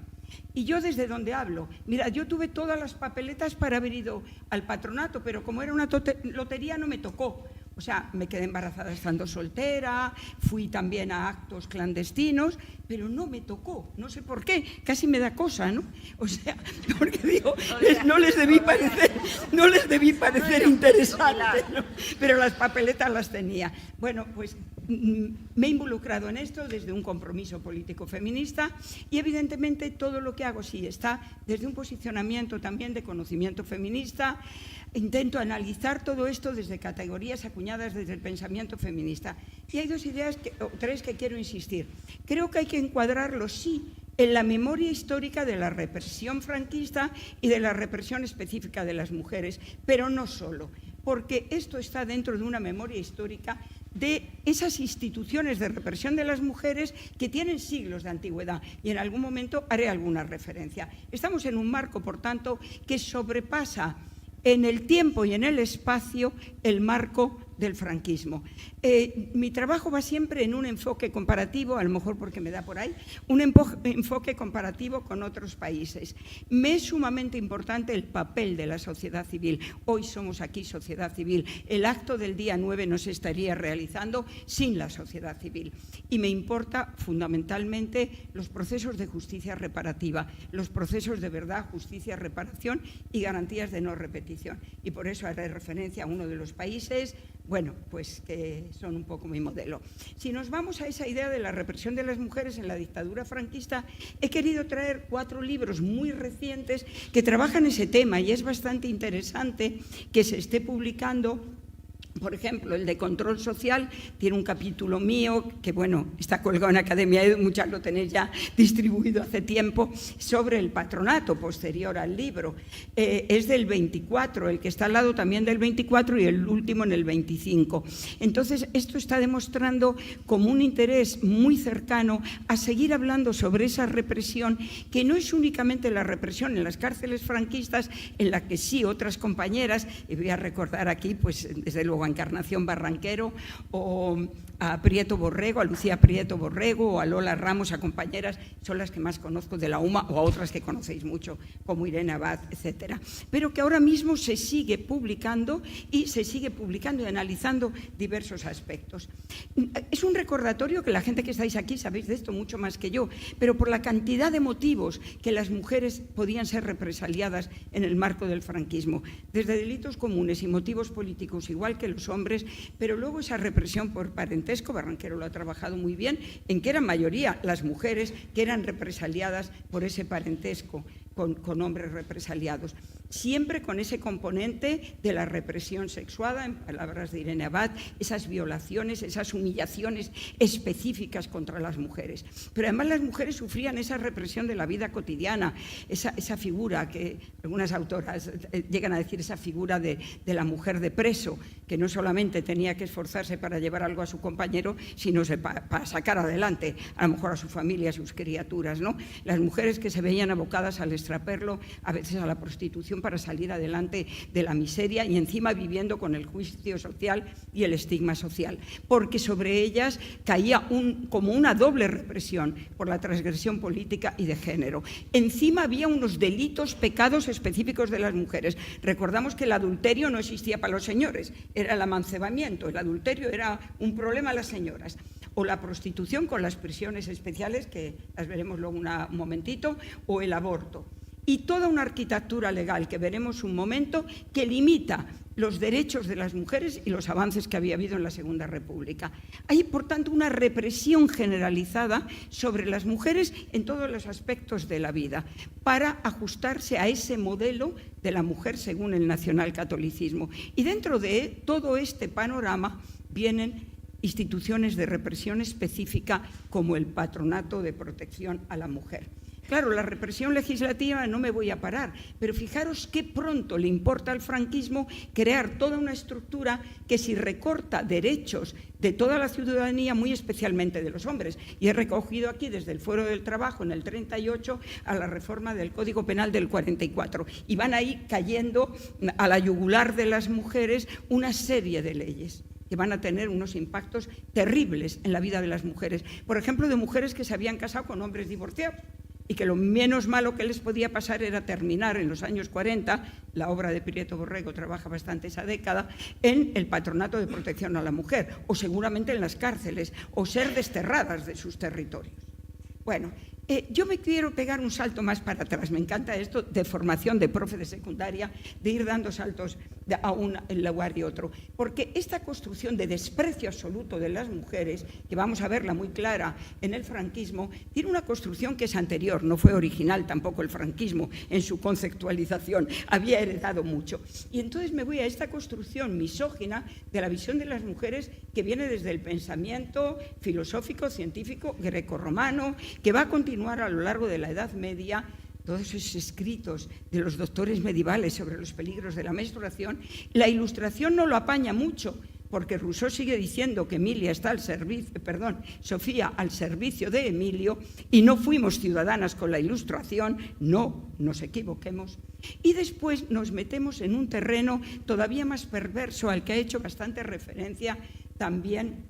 Y yo desde donde hablo, mira, yo tuve todas las papeletas para haber ido al patronato, pero como era una lotería no me tocó. O sea, me quedé embarazada estando soltera, fui también a actos clandestinos, pero no me tocó, no sé por qué, casi me da cosa, ¿no? O sea, porque digo, no les debí parecer interesante, ¿no? Pero las papeletas las tenía. Bueno, pues me he involucrado en esto desde un compromiso político feminista, y evidentemente todo lo que hago sí está desde un posicionamiento también de conocimiento feminista. Intento analizar todo esto desde categorías acuñadas desde el pensamiento feminista. Y hay tres que quiero insistir. Creo que hay que encuadrarlo, sí, en la memoria histórica de la represión franquista y de la represión específica de las mujeres, pero no solo, porque esto está dentro de una memoria histórica de esas instituciones de represión de las mujeres que tienen siglos de antigüedad, y en algún momento haré alguna referencia. Estamos en un marco, por tanto, que sobrepasa en el tiempo y en el espacio el marco del franquismo. Mi trabajo va siempre en un enfoque comparativo, a lo mejor porque me da por ahí, un enfoque comparativo con otros países. Me es sumamente importante el papel de la sociedad civil. Hoy somos aquí sociedad civil. El acto del día 9 no se estaría realizando sin la sociedad civil. Y me importa fundamentalmente los procesos de justicia reparativa, los procesos de verdad, justicia, reparación y garantías de no repetición. Y por eso haré referencia a uno de los países, bueno, pues que son un poco mi modelo. Si nos vamos a esa idea de la represión de las mujeres en la dictadura franquista, he querido traer 4 libros muy recientes que trabajan ese tema, y es bastante interesante que se esté publicando. Por ejemplo, el de control social tiene un capítulo mío que, bueno, está colgado en Academia Edu, muchas lo tenéis ya distribuido hace tiempo, sobre el patronato posterior al libro. Es del 24, el que está al lado también del 24 y el último en el 25. Entonces, esto está demostrando como un interés muy cercano a seguir hablando sobre esa represión, que no es únicamente la represión en las cárceles franquistas, en la que sí otras compañeras, y voy a recordar aquí, pues desde luego a Encarnación Barranquero, o a Prieto Borrego, a Lucía Prieto Borrego, o a Lola Ramos, a compañeras, son las que más conozco de la UMA, o a otras que conocéis mucho, como Irene Abad, etcétera. Pero que ahora mismo se sigue publicando y analizando diversos aspectos. Es un recordatorio que la gente que estáis aquí sabéis de esto mucho más que yo, pero por la cantidad de motivos que las mujeres podían ser represaliadas en el marco del franquismo, desde delitos comunes y motivos políticos igual que los hombres, pero luego esa represión por parentesco, Barranquero lo ha trabajado muy bien, en que eran mayoría las mujeres que eran represaliadas por ese parentesco, con hombres represaliados. Siempre con ese componente de la represión sexuada, en palabras de Irene Abad, esas violaciones, esas humillaciones específicas contra las mujeres. Pero además las mujeres sufrían esa represión de la vida cotidiana, esa figura que algunas autoras llegan a decir, esa figura de la mujer de preso, que no solamente tenía que esforzarse para llevar algo a su compañero, sino para sacar adelante a lo mejor a su familia, a sus criaturas, ¿no? Las mujeres que se veían abocadas al extraperlo, a veces a la prostitución, para salir adelante de la miseria y encima viviendo con el juicio social y el estigma social, porque sobre ellas caía como una doble represión por la transgresión política y de género. Encima había unos delitos, pecados específicos de las mujeres. Recordamos que el adulterio no existía para los señores, era el amancebamiento, el adulterio era un problema a las señoras. O la prostitución con las prisiones especiales, que las veremos luego un momentito, o el aborto. Y toda una arquitectura legal que veremos un momento que limita los derechos de las mujeres y los avances que había habido en la Segunda República. Hay, por tanto, una represión generalizada sobre las mujeres en todos los aspectos de la vida para ajustarse a ese modelo de la mujer según el nacionalcatolicismo. Y dentro de todo este panorama vienen instituciones de represión específica como el Patronato de Protección a la Mujer. Claro, la represión legislativa no me voy a parar, pero fijaros qué pronto le importa al franquismo crear toda una estructura que si recorta derechos de toda la ciudadanía, muy especialmente de los hombres. Y he recogido aquí desde el Fuero del Trabajo en el 38 a la reforma del Código Penal del 44. Y van ahí cayendo a la yugular de las mujeres una serie de leyes que van a tener unos impactos terribles en la vida de las mujeres. Por ejemplo, de mujeres que se habían casado con hombres divorciados y que lo menos malo que les podía pasar era terminar en los años 40, la obra de Prieto Borrego trabaja bastante esa década, en el Patronato de Protección a la Mujer, o seguramente en las cárceles, o ser desterradas de sus territorios. Bueno, yo me quiero pegar un salto más para atrás. Me encanta esto de formación de profe de secundaria, de ir dando saltos a un lugar y otro. Porque esta construcción de desprecio absoluto de las mujeres, que vamos a verla muy clara en el franquismo, tiene una construcción que es anterior, no fue original tampoco el franquismo en su conceptualización, había heredado mucho. Y entonces me voy a esta construcción misógina de la visión de las mujeres que viene desde el pensamiento filosófico, científico, grecorromano, que va a continuar a lo largo de la Edad Media. Todos esos escritos de los doctores medievales sobre los peligros de la menstruación, la Ilustración no lo apaña mucho, porque Rousseau sigue diciendo que Sofía al servicio de Emilio, y no fuimos ciudadanas con la Ilustración, no nos equivoquemos. Y después nos metemos en un terreno todavía más perverso al que ha hecho bastante referencia también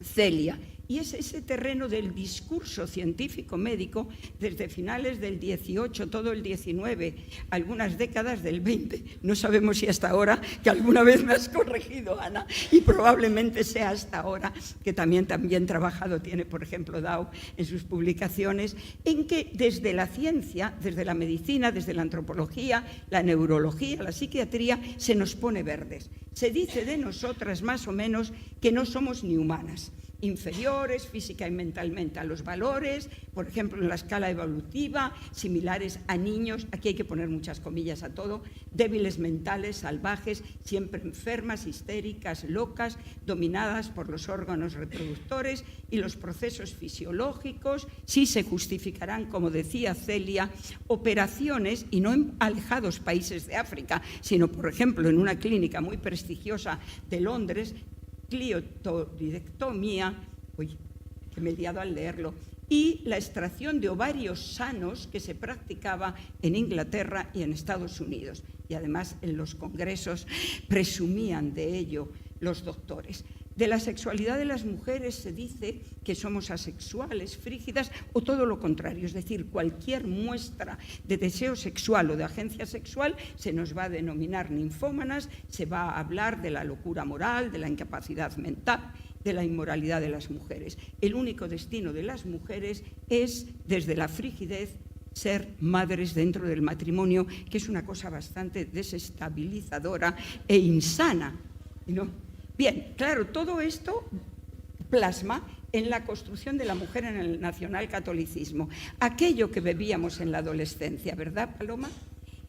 Celia. Y es ese terreno del discurso científico médico desde finales del 18, todo el 19, algunas décadas del 20. No sabemos si hasta ahora, que alguna vez me has corregido, Ana, y probablemente sea hasta ahora, que también trabajado tiene, por ejemplo, Dow en sus publicaciones, en que desde la ciencia, desde la medicina, desde la antropología, la neurología, la psiquiatría, se nos pone verdes. Se dice de nosotras más o menos que no somos ni humanas, inferiores física y mentalmente a los valores, por ejemplo, en la escala evolutiva, similares a niños, aquí hay que poner muchas comillas a todo, débiles mentales, salvajes, siempre enfermas, histéricas, locas, dominadas por los órganos reproductores y los procesos fisiológicos, sí se justificarán, como decía Celia, operaciones, y no en alejados países de África, sino, por ejemplo, en una clínica muy prestigiosa de Londres, clitoridectomía, que me he liado al leerlo, y la extracción de ovarios sanos que se practicaba en Inglaterra y en Estados Unidos. Y además en los congresos presumían de ello los doctores. De la sexualidad de las mujeres se dice que somos asexuales, frígidas o todo lo contrario, es decir, cualquier muestra de deseo sexual o de agencia sexual se nos va a denominar ninfómanas, se va a hablar de la locura moral, de la incapacidad mental, de la inmoralidad de las mujeres. El único destino de las mujeres es, desde la frigidez, ser madres dentro del matrimonio, que es una cosa bastante desestabilizadora e insana, ¿no? Bien, claro, todo esto plasma en la construcción de la mujer en el nacionalcatolicismo, aquello que bebíamos en la adolescencia, ¿verdad, Paloma?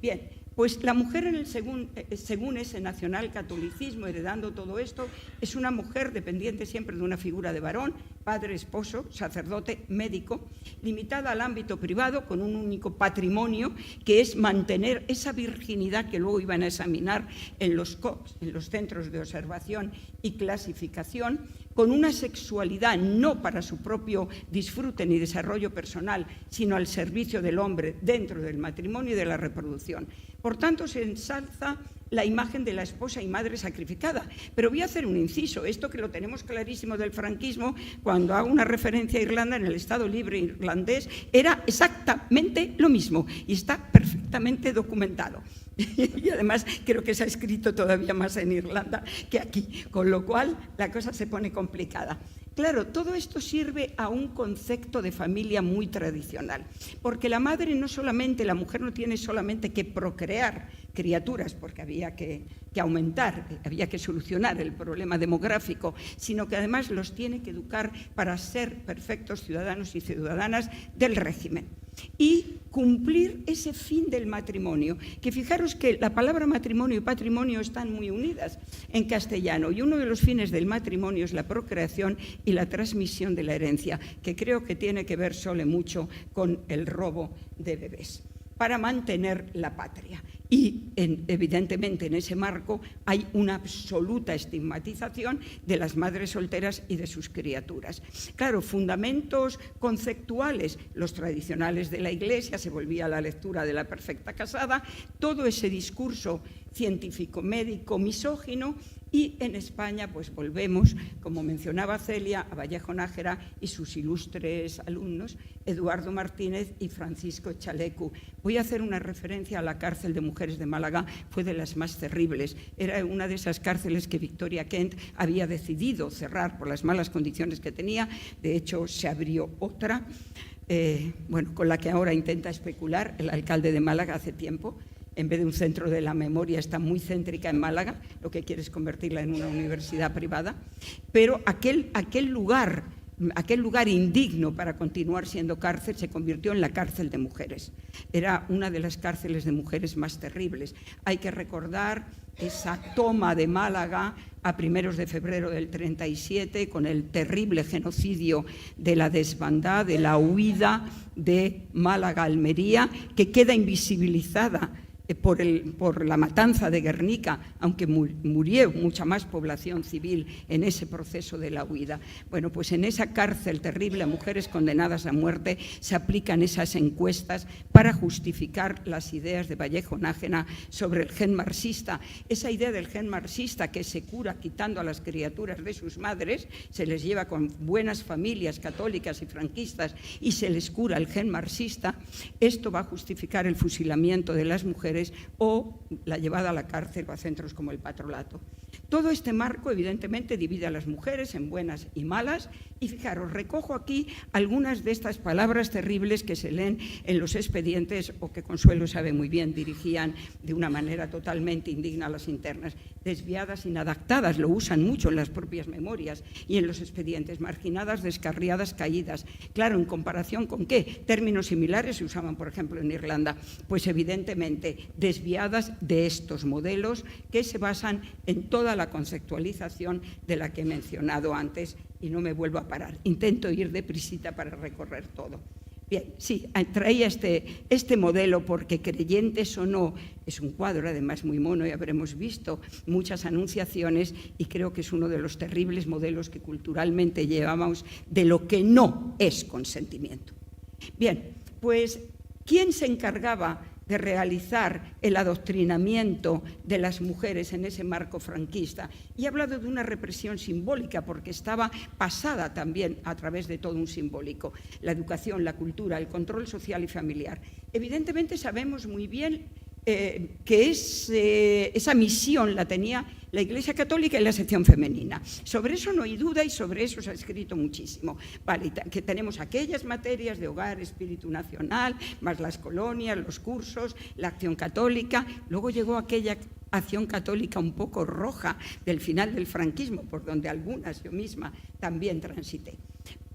Bien, pues la mujer según ese nacionalcatolicismo, heredando todo esto, es una mujer dependiente siempre de una figura de varón, padre, esposo, sacerdote, médico, limitada al ámbito privado con un único patrimonio, que es mantener esa virginidad que luego iban a examinar en los COPs, en los centros de observación y clasificación, con una sexualidad no para su propio disfrute ni desarrollo personal, sino al servicio del hombre dentro del matrimonio y de la reproducción. Por tanto, se ensalza la imagen de la esposa y madre sacrificada. Pero voy a hacer un inciso, esto que lo tenemos clarísimo del franquismo, cuando hago una referencia a Irlanda, en el Estado Libre irlandés, era exactamente lo mismo y está perfectamente documentado. Y además creo que se ha escrito todavía más en Irlanda que aquí, con lo cual la cosa se pone complicada. Claro, todo esto sirve a un concepto de familia muy tradicional, porque la madre no solamente, la mujer no tiene solamente que procrear criaturas, porque había que aumentar, había que solucionar el problema demográfico, sino que además los tiene que educar para ser perfectos ciudadanos y ciudadanas del régimen. Y cumplir ese fin del matrimonio, que fijaros que la palabra matrimonio y patrimonio están muy unidas en castellano, y uno de los fines del matrimonio es la procreación y la transmisión de la herencia, que creo que tiene que ver solo mucho con el robo de bebés, para mantener la patria. Y evidentemente en ese marco hay una absoluta estigmatización de las madres solteras y de sus criaturas. Claro, fundamentos conceptuales, los tradicionales de la Iglesia, se volvía a la lectura de la perfecta casada, todo ese discurso científico, médico, misógino. Y en España, pues volvemos, como mencionaba Celia, a Vallejo Nájera y sus ilustres alumnos, Eduardo Martínez y Francisco Chalecu. Voy a hacer una referencia a la cárcel de mujeres de Málaga, fue de las más terribles. Era una de esas cárceles que Victoria Kent había decidido cerrar por las malas condiciones que tenía. De hecho, se abrió otra, con la que ahora intenta especular el alcalde de Málaga hace tiempo. En vez de un centro de la memoria, está muy céntrica en Málaga, lo que quiere es convertirla en una universidad privada, pero aquel lugar indigno para continuar siendo cárcel se convirtió en la cárcel de mujeres. Era una de las cárceles de mujeres más terribles. Hay que recordar esa toma de Málaga a primeros de febrero del 37, con el terrible genocidio de la desbandada, de la huida de Málaga a Almería, que queda invisibilizada por la matanza de Guernica, aunque murió mucha más población civil en ese proceso de la huida. Bueno, pues en esa cárcel terrible a mujeres condenadas a muerte se aplican esas encuestas para justificar las ideas de Vallejo Nájera sobre el gen marxista. Esa idea del gen marxista, que se cura quitando a las criaturas de sus madres, se les lleva con buenas familias católicas y franquistas y se les cura el gen marxista, esto va a justificar el fusilamiento de las mujeres o la llevada a la cárcel o a centros como el Patronato. Todo este marco evidentemente divide a las mujeres en buenas y malas, y fijaros, recojo aquí algunas de estas palabras terribles que se leen en los expedientes o que Consuelo sabe muy bien, dirigían de una manera totalmente indigna a las internas. Desviadas, inadaptadas, lo usan mucho en las propias memorias y en los expedientes. Marginadas, descarriadas, caídas. Claro, ¿en comparación con qué? Términos similares se usaban, por ejemplo, en Irlanda. Pues evidentemente desviadas de estos modelos que se basan en toda la conceptualización de la que he mencionado antes, y no me vuelvo a parar. Intento ir deprisita para recorrer todo. Bien, sí, traía este modelo porque, creyentes o no, es un cuadro además muy mono y habremos visto muchas anunciaciones, y creo que es uno de los terribles modelos que culturalmente llevamos de lo que no es consentimiento. Bien, pues, ¿quién se encargaba de realizar el adoctrinamiento de las mujeres en ese marco franquista? Y he hablado de una represión simbólica porque estaba pasada también a través de todo un simbólico. La educación, la cultura, el control social y familiar. Evidentemente sabemos muy bien que esa misión la tenía la Iglesia Católica y la sección femenina. Sobre eso no hay duda y sobre eso se ha escrito muchísimo. Vale, que tenemos aquellas materias de hogar, espíritu nacional, más las colonias, los cursos, la acción católica. Luego llegó aquella acción católica un poco roja del final del franquismo, por donde algunas yo misma también transité.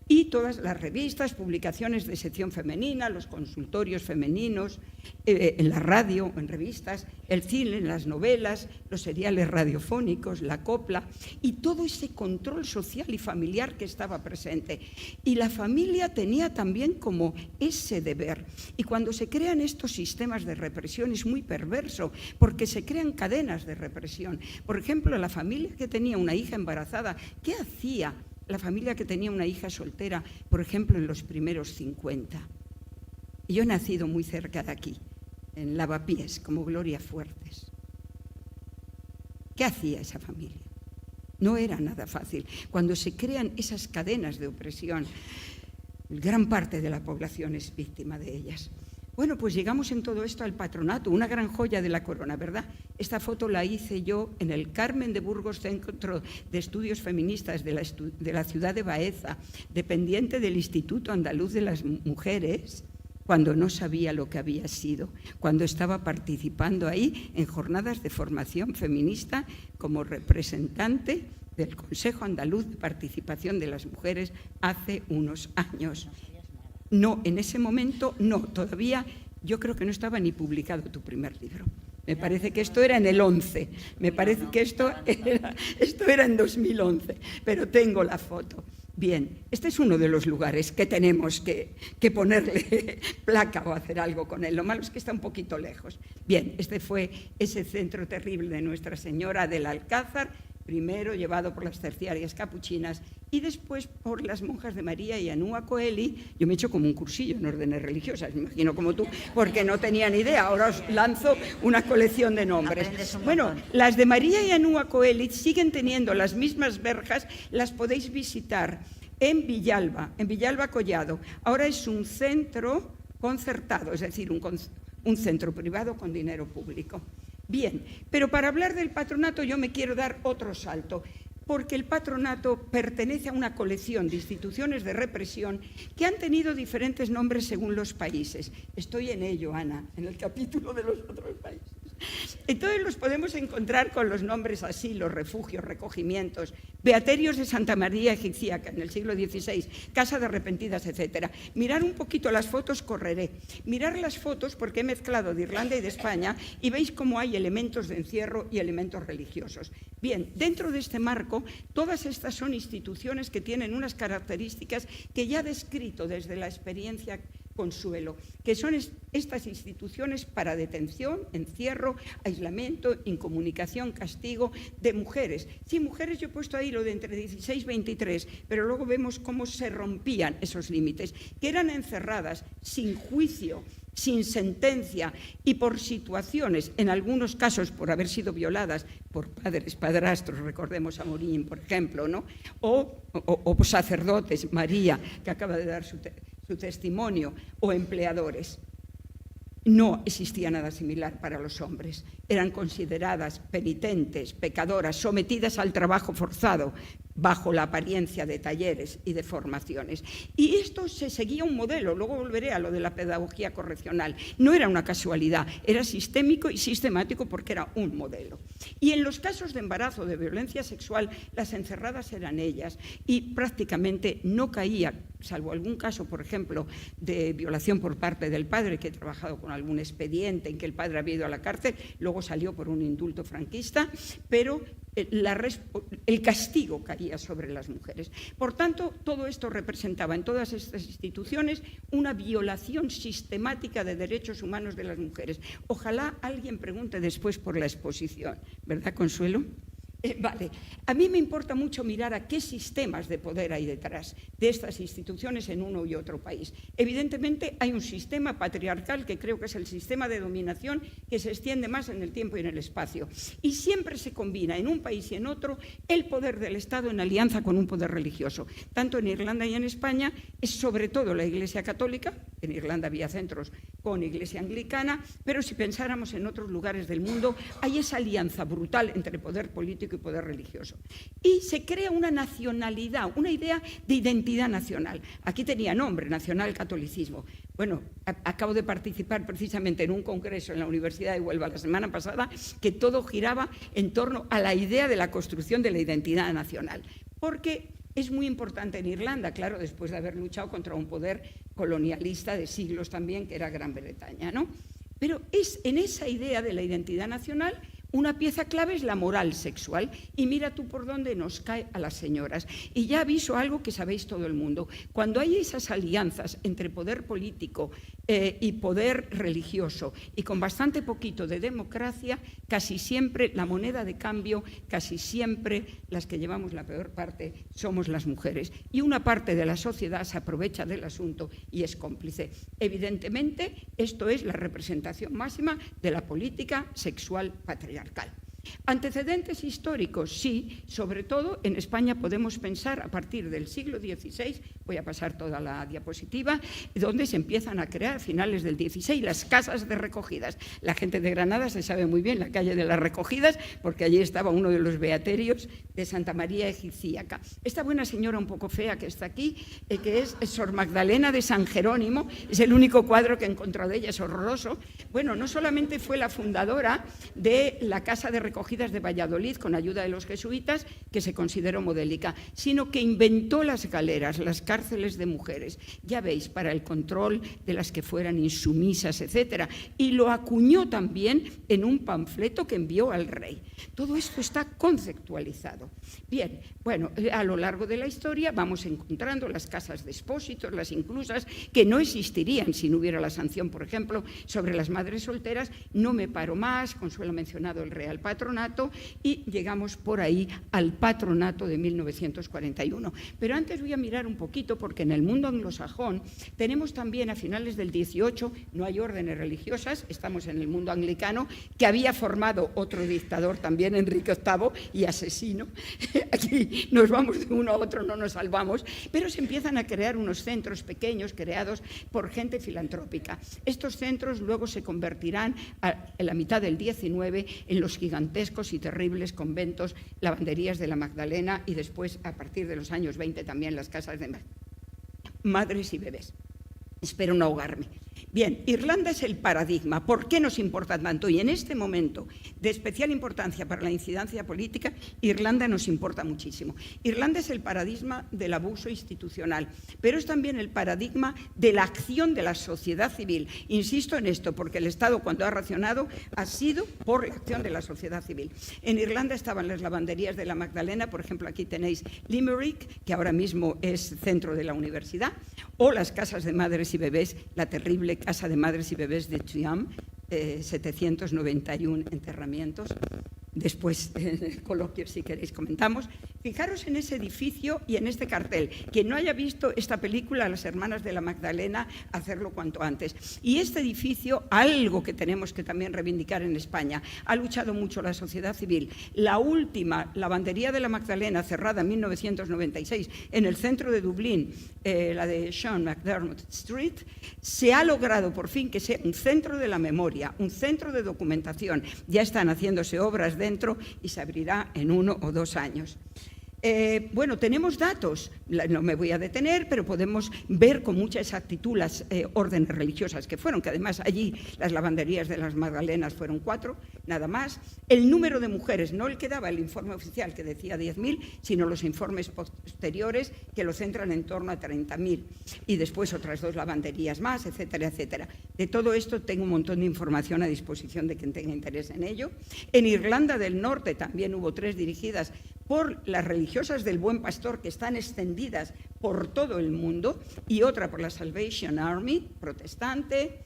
y todas las revistas, publicaciones de sección femenina, los consultorios femeninos, en la radio, en revistas, el cine, las novelas, los seriales radiofónicos, la copla y todo ese control social y familiar que estaba presente. Y la familia tenía también como ese deber. Y cuando se crean estos sistemas de represión es muy perverso, porque se crean cadenas de represión. Por ejemplo, la familia que tenía una hija embarazada, ¿qué hacía la familia que tenía una hija soltera, por ejemplo, en los primeros 50? Yo he nacido muy cerca de aquí, en Lavapiés, como Gloria Fuertes. ¿Qué hacía esa familia? No era nada fácil. Cuando se crean esas cadenas de opresión, gran parte de la población es víctima de ellas. Bueno, pues llegamos en todo esto al patronato, una gran joya de la corona, ¿verdad? Esta foto la hice yo en el Carmen de Burgos Centro de Estudios Feministas de la ciudad de Baeza, dependiente del Instituto Andaluz de las Mujeres, cuando no sabía lo que había sido, cuando estaba participando ahí en jornadas de formación feminista como representante del Consejo Andaluz de Participación de las Mujeres hace unos años. No, en ese momento no, todavía yo creo que no estaba ni publicado tu primer libro. Me parece que esto era en el 11, me parece que esto era en 2011, pero tengo la foto. Bien, este es uno de los lugares que tenemos que ponerle placa o hacer algo con él. Lo malo es que está un poquito lejos. Bien, este fue ese centro terrible de Nuestra Señora del Alcázar, primero llevado por las terciarias capuchinas y después por las monjas de María y Anúa Coeli. Yo me he hecho como un cursillo en órdenes religiosas, me imagino como tú, porque no tenía ni idea. Ahora os lanzo una colección de nombres. Bueno, las de María y Anúa Coeli siguen teniendo las mismas verjas, las podéis visitar en Villalba Collado. Ahora es un centro concertado, es decir, un centro privado con dinero público. Bien, pero para hablar del patronato yo me quiero dar otro salto, porque el patronato pertenece a una colección de instituciones de represión que han tenido diferentes nombres según los países. Estoy en ello, Ana, en el capítulo de los otros países. Entonces los podemos encontrar con los nombres así, los refugios, recogimientos, beaterios de Santa María Egipciaca en el siglo XVI, Casa de Arrepentidas, etc. Mirar un poquito las fotos, correré. Mirar las fotos porque he mezclado de Irlanda y de España y veis cómo hay elementos de encierro y elementos religiosos. Bien, dentro de este marco, todas estas son instituciones que tienen unas características que ya he descrito desde la experiencia Consuelo, que son estas instituciones para detención, encierro, aislamiento, incomunicación, castigo de mujeres. Sí, mujeres, yo he puesto ahí lo de entre 16 y 23, pero luego vemos cómo se rompían esos límites, que eran encerradas sin juicio, sin sentencia y por situaciones, en algunos casos por haber sido violadas por padres, padrastros, recordemos a Morín, por ejemplo, ¿no? o sacerdotes, María, que acaba de dar su testimonio, o empleadores. No existía nada similar para los hombres. Eran consideradas penitentes, pecadoras, sometidas al trabajo forzado, bajo la apariencia de talleres y de formaciones. Y esto se seguía un modelo, luego volveré a lo de la pedagogía correccional. No era una casualidad, era sistémico y sistemático porque era un modelo. Y en los casos de embarazo, de violencia sexual, las encerradas eran ellas y prácticamente no caía, salvo algún caso, por ejemplo, de violación por parte del padre, que he trabajado con algún expediente en que el padre había ido a la cárcel, luego salió por un indulto franquista, pero el castigo caía sobre las mujeres. Por tanto, todo esto representaba en todas estas instituciones una violación sistemática de derechos humanos de las mujeres. Ojalá alguien pregunte después por la exposición, ¿verdad, Consuelo? Vale, a mí me importa mucho mirar a qué sistemas de poder hay detrás de estas instituciones en uno y otro país. Evidentemente hay un sistema patriarcal que creo que es el sistema de dominación que se extiende más en el tiempo y en el espacio. Y siempre se combina en un país y en otro el poder del Estado en alianza con un poder religioso. Tanto en Irlanda y en España es sobre todo la Iglesia Católica, en Irlanda había centros con Iglesia Anglicana, pero si pensáramos en otros lugares del mundo hay esa alianza brutal entre poder político y poder religioso. Y se crea una nacionalidad, una idea de identidad nacional. Aquí tenía nombre, nacional-catolicismo. Bueno, acabo de participar precisamente en un congreso en la Universidad de Huelva la semana pasada que todo giraba en torno a la idea de la construcción de la identidad nacional. Porque Es muy importante en Irlanda, claro, después de haber luchado contra un poder colonialista de siglos también, que era Gran Bretaña, ¿no? Pero es en esa idea de la identidad nacional. Una pieza clave es la moral sexual, y mira tú por dónde nos cae a las señoras. Y ya aviso algo que sabéis todo el mundo: cuando hay esas alianzas entre poder político y poder religioso, y con bastante poquito de democracia, casi siempre la moneda de cambio, casi siempre las que llevamos la peor parte somos las mujeres, y una parte de la sociedad se aprovecha del asunto y es cómplice. Evidentemente, esto es la representación máxima de la política sexual patriarcal. Antecedentes históricos, sí, sobre todo en España podemos pensar a partir del siglo XVI, voy a pasar toda la diapositiva, donde se empiezan a crear a finales del XVI las casas de recogidas. La gente de Granada se sabe muy bien la calle de las Recogidas, porque allí estaba uno de los beaterios de Santa María Egipcíaca. Esta buena señora un poco fea que está aquí, que es Sor Magdalena de San Jerónimo, es el único cuadro que he encontrado de ella, es horroroso. Bueno, no solamente fue la fundadora de la casa de recogidas de Valladolid con ayuda de los jesuitas, que se consideró modélica, sino que inventó las galeras, las cárceles de mujeres, ya veis, para el control de las que fueran insumisas, etcétera, y lo acuñó también en un panfleto que envió al rey. Todo esto está conceptualizado. Bien, bueno, a lo largo de la historia vamos encontrando las casas de expósitos, las inclusas, que no existirían si no hubiera la sanción, por ejemplo, sobre las madres solteras. No me paro más, Consuelo ha mencionado el Real Patronato, y llegamos por ahí al Patronato de 1941. Pero antes voy a mirar un poquito, porque en el mundo anglosajón tenemos también a finales del 18, no hay órdenes religiosas, estamos en el mundo anglicano, que había formado otro dictador también, Enrique VIII, y asesino. Aquí nos vamos de uno a otro, no nos salvamos, pero se empiezan a crear unos centros pequeños creados por gente filantrópica. Estos centros luego se convertirán en la mitad del 19 en los gigantescos y terribles conventos, lavanderías de la Magdalena, y después, a partir de los años 20, también las casas de madres y bebés. Espero no ahogarme. Bien, Irlanda es el paradigma. ¿Por qué nos importa tanto? Y en este momento de especial importancia para la incidencia política, Irlanda nos importa muchísimo. Irlanda es el paradigma del abuso institucional, pero es también el paradigma de la acción de la sociedad civil. Insisto en esto, porque el Estado, cuando ha racionado, ha sido por la acción de la sociedad civil. En Irlanda estaban las lavanderías de la Magdalena, por ejemplo, aquí tenéis Limerick, que ahora mismo es centro de la universidad, o las casas de madres y bebés, la terrible Casa de Madres y Bebés de Tuam, 791 enterramientos. Después, en el coloquio, si queréis, comentamos. Fijaros en ese edificio y en este cartel. Quien no haya visto esta película, Las Hermanas de la Magdalena, hacerlo cuanto antes. Y este edificio, algo que tenemos que también reivindicar en España, ha luchado mucho la sociedad civil. La última lavandería de la Magdalena, cerrada en 1996, en el centro de Dublín, la de Sean McDermott Street, se ha logrado por fin que sea un centro de la memoria, un centro de documentación. Ya están haciéndose obras dentro y se abrirá en 1 o 2 años. Bueno, tenemos datos, no me voy a detener, pero podemos ver con mucha exactitud las órdenes religiosas que fueron, que además allí las lavanderías de las Magdalenas fueron 4, nada más. El número de mujeres, no el que daba el informe oficial que decía 10.000, sino los informes posteriores que lo centran en torno a 30.000, y después otras 2 lavanderías más, etcétera, etcétera. De todo esto tengo un montón de información a disposición de quien tenga interés en ello. En Irlanda del Norte también hubo 3 dirigidas por las religiosas del Buen Pastor, que están extendidas por todo el mundo, y otra por la Salvation Army, protestante.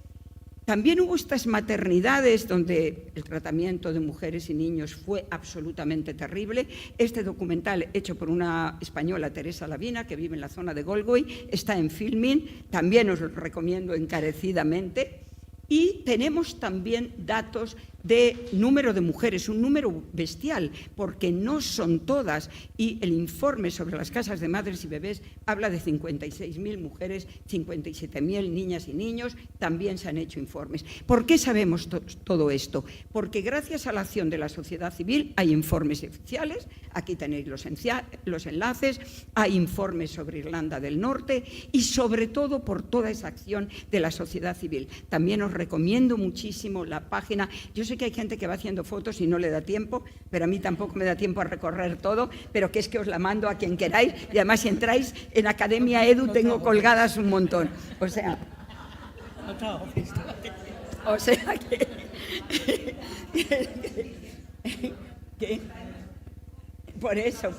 También hubo estas maternidades donde el tratamiento de mujeres y niños fue absolutamente terrible. Este documental, hecho por una española, Teresa Lavina, que vive en la zona de Galway, está en Filmin, también os lo recomiendo encarecidamente. Y tenemos también datos de número de mujeres, un número bestial, porque no son todas, y el informe sobre las casas de madres y bebés habla de 56.000 mujeres, 57.000 niñas y niños, también se han hecho informes. ¿Por qué sabemos todo esto? Porque gracias a la acción de la sociedad civil hay informes oficiales, aquí tenéis los enlaces, hay informes sobre Irlanda del Norte, y sobre todo por toda esa acción de la sociedad civil. También os recomiendo muchísimo la página, yo sé sé que hay gente que va haciendo fotos y no le da tiempo, pero a mí tampoco me da tiempo a recorrer todo, pero que es que os la mando a quien queráis, y además si entráis en Academia Edu tengo colgadas un montón. O sea que por eso,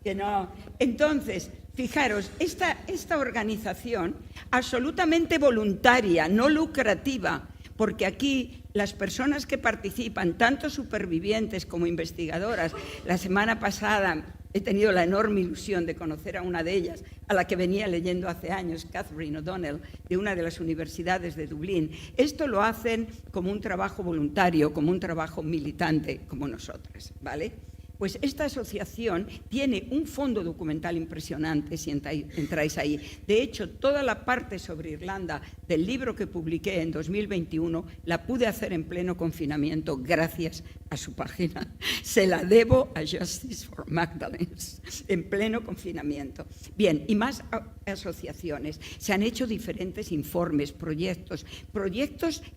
que no. Entonces, fijaros, esta organización absolutamente voluntaria, no lucrativa, porque aquí las personas que participan, tanto supervivientes como investigadoras, la semana pasada he tenido la enorme ilusión de conocer a una de ellas, a la que venía leyendo hace años, Catherine O'Donnell, de una de las universidades de Dublín. Esto lo hacen como un trabajo voluntario, como un trabajo militante, como nosotros, ¿vale? Pues esta asociación tiene un fondo documental impresionante si entráis ahí. De hecho, toda la parte sobre Irlanda del libro que publiqué en 2021 la pude hacer en pleno confinamiento gracias a su página. Se la debo a Justice for Magdalens, en pleno confinamiento. Bien, y más asociaciones. Se han hecho diferentes informes, proyectos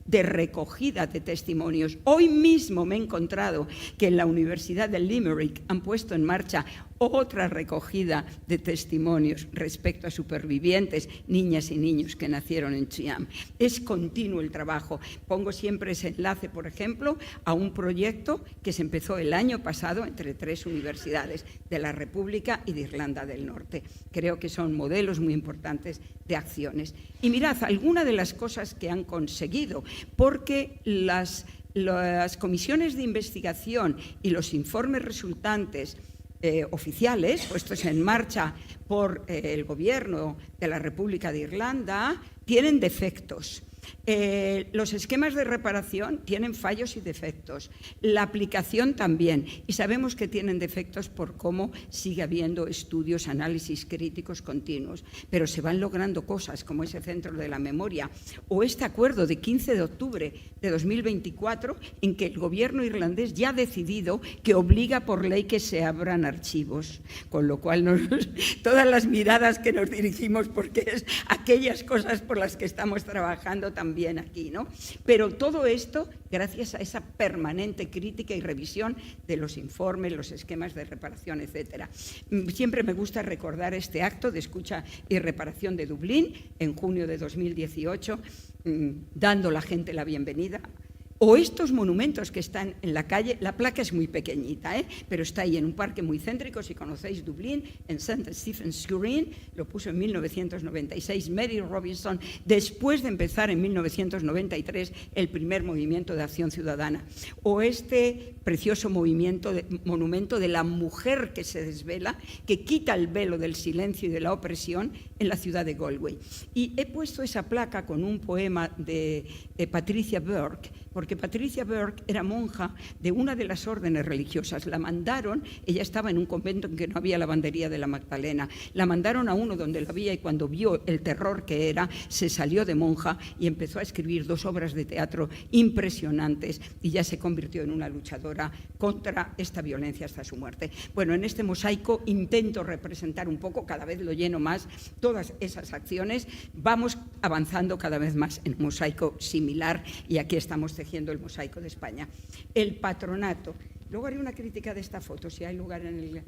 de recogida de testimonios. Hoy mismo me he encontrado que en la Universidad de Limerick han puesto en marcha otra recogida de testimonios respecto a supervivientes, niñas y niños que nacieron en Chiam. Es continuo el trabajo. Pongo siempre ese enlace, por ejemplo, a un proyecto que se empezó el año pasado entre 3 universidades de la República y de Irlanda del Norte. Creo que son modelos muy importantes de acciones. Y mirad, algunas de las cosas que han conseguido, porque las comisiones de investigación y los informes resultantes oficiales, puestos en marcha por el Gobierno de la República de Irlanda, tienen defectos. Los esquemas de reparación tienen fallos y defectos, la aplicación también, y sabemos que tienen defectos por cómo sigue habiendo estudios, análisis críticos continuos, pero se van logrando cosas como ese centro de la memoria o este acuerdo de 15 de octubre de 2024 en que el gobierno irlandés ya ha decidido que obliga por ley que se abran archivos, con lo cual todas las miradas que nos dirigimos, porque es aquellas cosas por las que estamos trabajando también aquí, ¿no? Pero todo esto gracias a esa permanente crítica y revisión de los informes, los esquemas de reparación, etcétera. Siempre me gusta recordar este acto de escucha y reparación de Dublín en junio de 2018, dando a la gente la bienvenida. O estos monumentos que están en la calle, la placa es muy pequeñita, pero está ahí en un parque muy céntrico, si conocéis Dublín, en St. Stephen's Green, lo puso en 1996 Mary Robinson, después de empezar en 1993 el primer movimiento de acción ciudadana. O este precioso monumento de la mujer que se desvela, que quita el velo del silencio y de la opresión en la ciudad de Galway. Y he puesto esa placa con un poema de Patricia Burke, porque Patricia Burke era monja de una de las órdenes religiosas. La mandaron, ella estaba en un convento en que no había lavandería de la Magdalena, la mandaron a uno donde la había y cuando vio el terror que era, se salió de monja y empezó a escribir 2 obras de teatro impresionantes y ya se convirtió en una luchadora contra esta violencia hasta su muerte. Bueno, en este mosaico intento representar un poco, cada vez lo lleno más, todas esas acciones. Vamos avanzando cada vez más en un mosaico similar y aquí estamos tejiendo el mosaico de España. El patronato. Luego haré una crítica de esta foto, si hay lugar en el...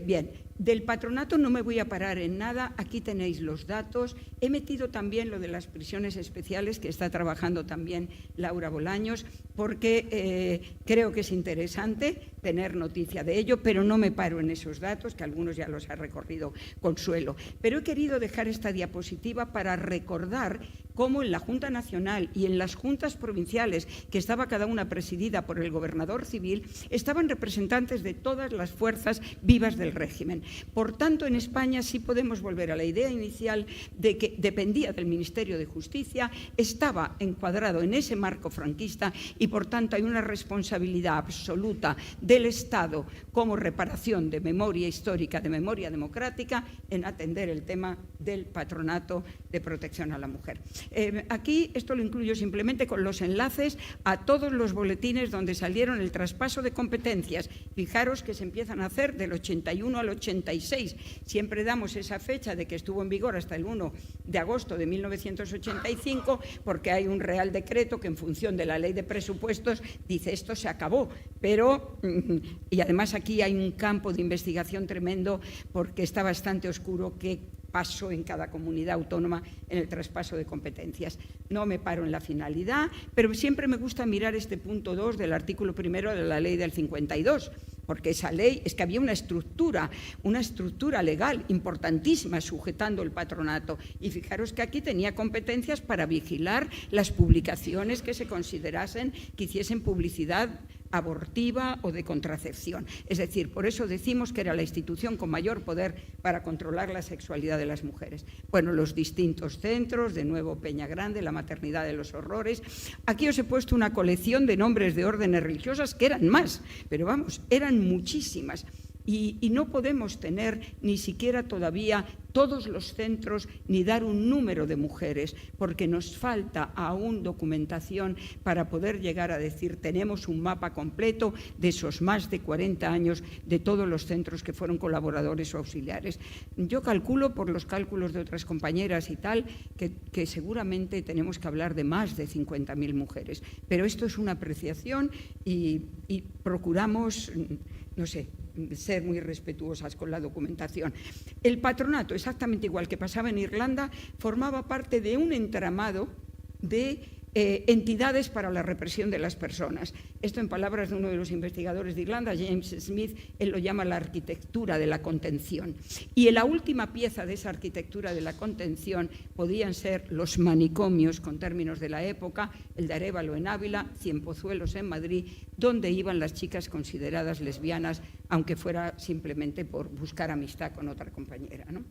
bien, del patronato no me voy a parar en nada, aquí tenéis los datos. He metido también lo de las prisiones especiales, que está trabajando también Laura Bolaños, porque creo que es interesante tener noticia de ello, pero no me paro en esos datos, que algunos ya los ha recorrido Consuelo. Pero he querido dejar esta diapositiva para recordar cómo en la Junta Nacional y en las juntas provinciales, que estaba cada una presidida por el gobernador civil, estaban representantes de todas las fuerzas vivas del régimen. Por tanto, en España sí podemos volver a la idea inicial de que dependía del Ministerio de Justicia, estaba encuadrado en ese marco franquista y, por tanto, hay una responsabilidad absoluta del Estado como reparación de memoria histórica, de memoria democrática, en atender el tema del patronato de protección a la mujer. Aquí esto lo incluyo simplemente con los enlaces a todos los boletines donde salieron el traspaso de competencias. Fijaros que se empiezan a hacer del 81 al 86. Siempre damos esa fecha de que estuvo en vigor hasta el 1 de agosto de 1985, porque hay un Real Decreto que en función de la Ley de Presupuestos dice esto se acabó. Pero, y además aquí hay un campo de investigación tremendo porque está bastante oscuro qué pasó en cada comunidad autónoma en el traspaso de competencias. No me paro en la finalidad, pero siempre me gusta mirar este punto 2 del artículo 1 de la Ley del 52, porque esa ley es que había una estructura legal importantísima sujetando el patronato. Y fijaros que aquí tenía competencias para vigilar las publicaciones que se considerasen que hiciesen publicidad abortiva o de contracepción. Es decir, por eso decimos que era la institución con mayor poder para controlar la sexualidad de las mujeres. Bueno, los distintos centros, de nuevo Peña Grande, la maternidad de los horrores. Aquí os he puesto una colección de nombres de órdenes religiosas que eran más, pero vamos, eran muchísimas. Y no podemos tener ni siquiera todavía todos los centros ni dar un número de mujeres, porque nos falta aún documentación para poder llegar a decir tenemos un mapa completo de esos más de 40 años de todos los centros que fueron colaboradores o auxiliares. Yo calculo, por los cálculos de otras compañeras y tal, que seguramente tenemos que hablar de más de 50.000 mujeres. Pero esto es una apreciación y procuramos, no sé, ser muy respetuosas con la documentación. El patronato, exactamente igual que pasaba en Irlanda, formaba parte de un entramado de entidades para la represión de las personas. Esto, en palabras de uno de los investigadores de Irlanda, James Smith, él lo llama la arquitectura de la contención. Y en la última pieza de esa arquitectura de la contención podían ser los manicomios, con términos de la época, el de Arévalo en Ávila, Cienpozuelos en Madrid, donde iban las chicas consideradas lesbianas, aunque fuera simplemente por buscar amistad con otra compañera, ¿no?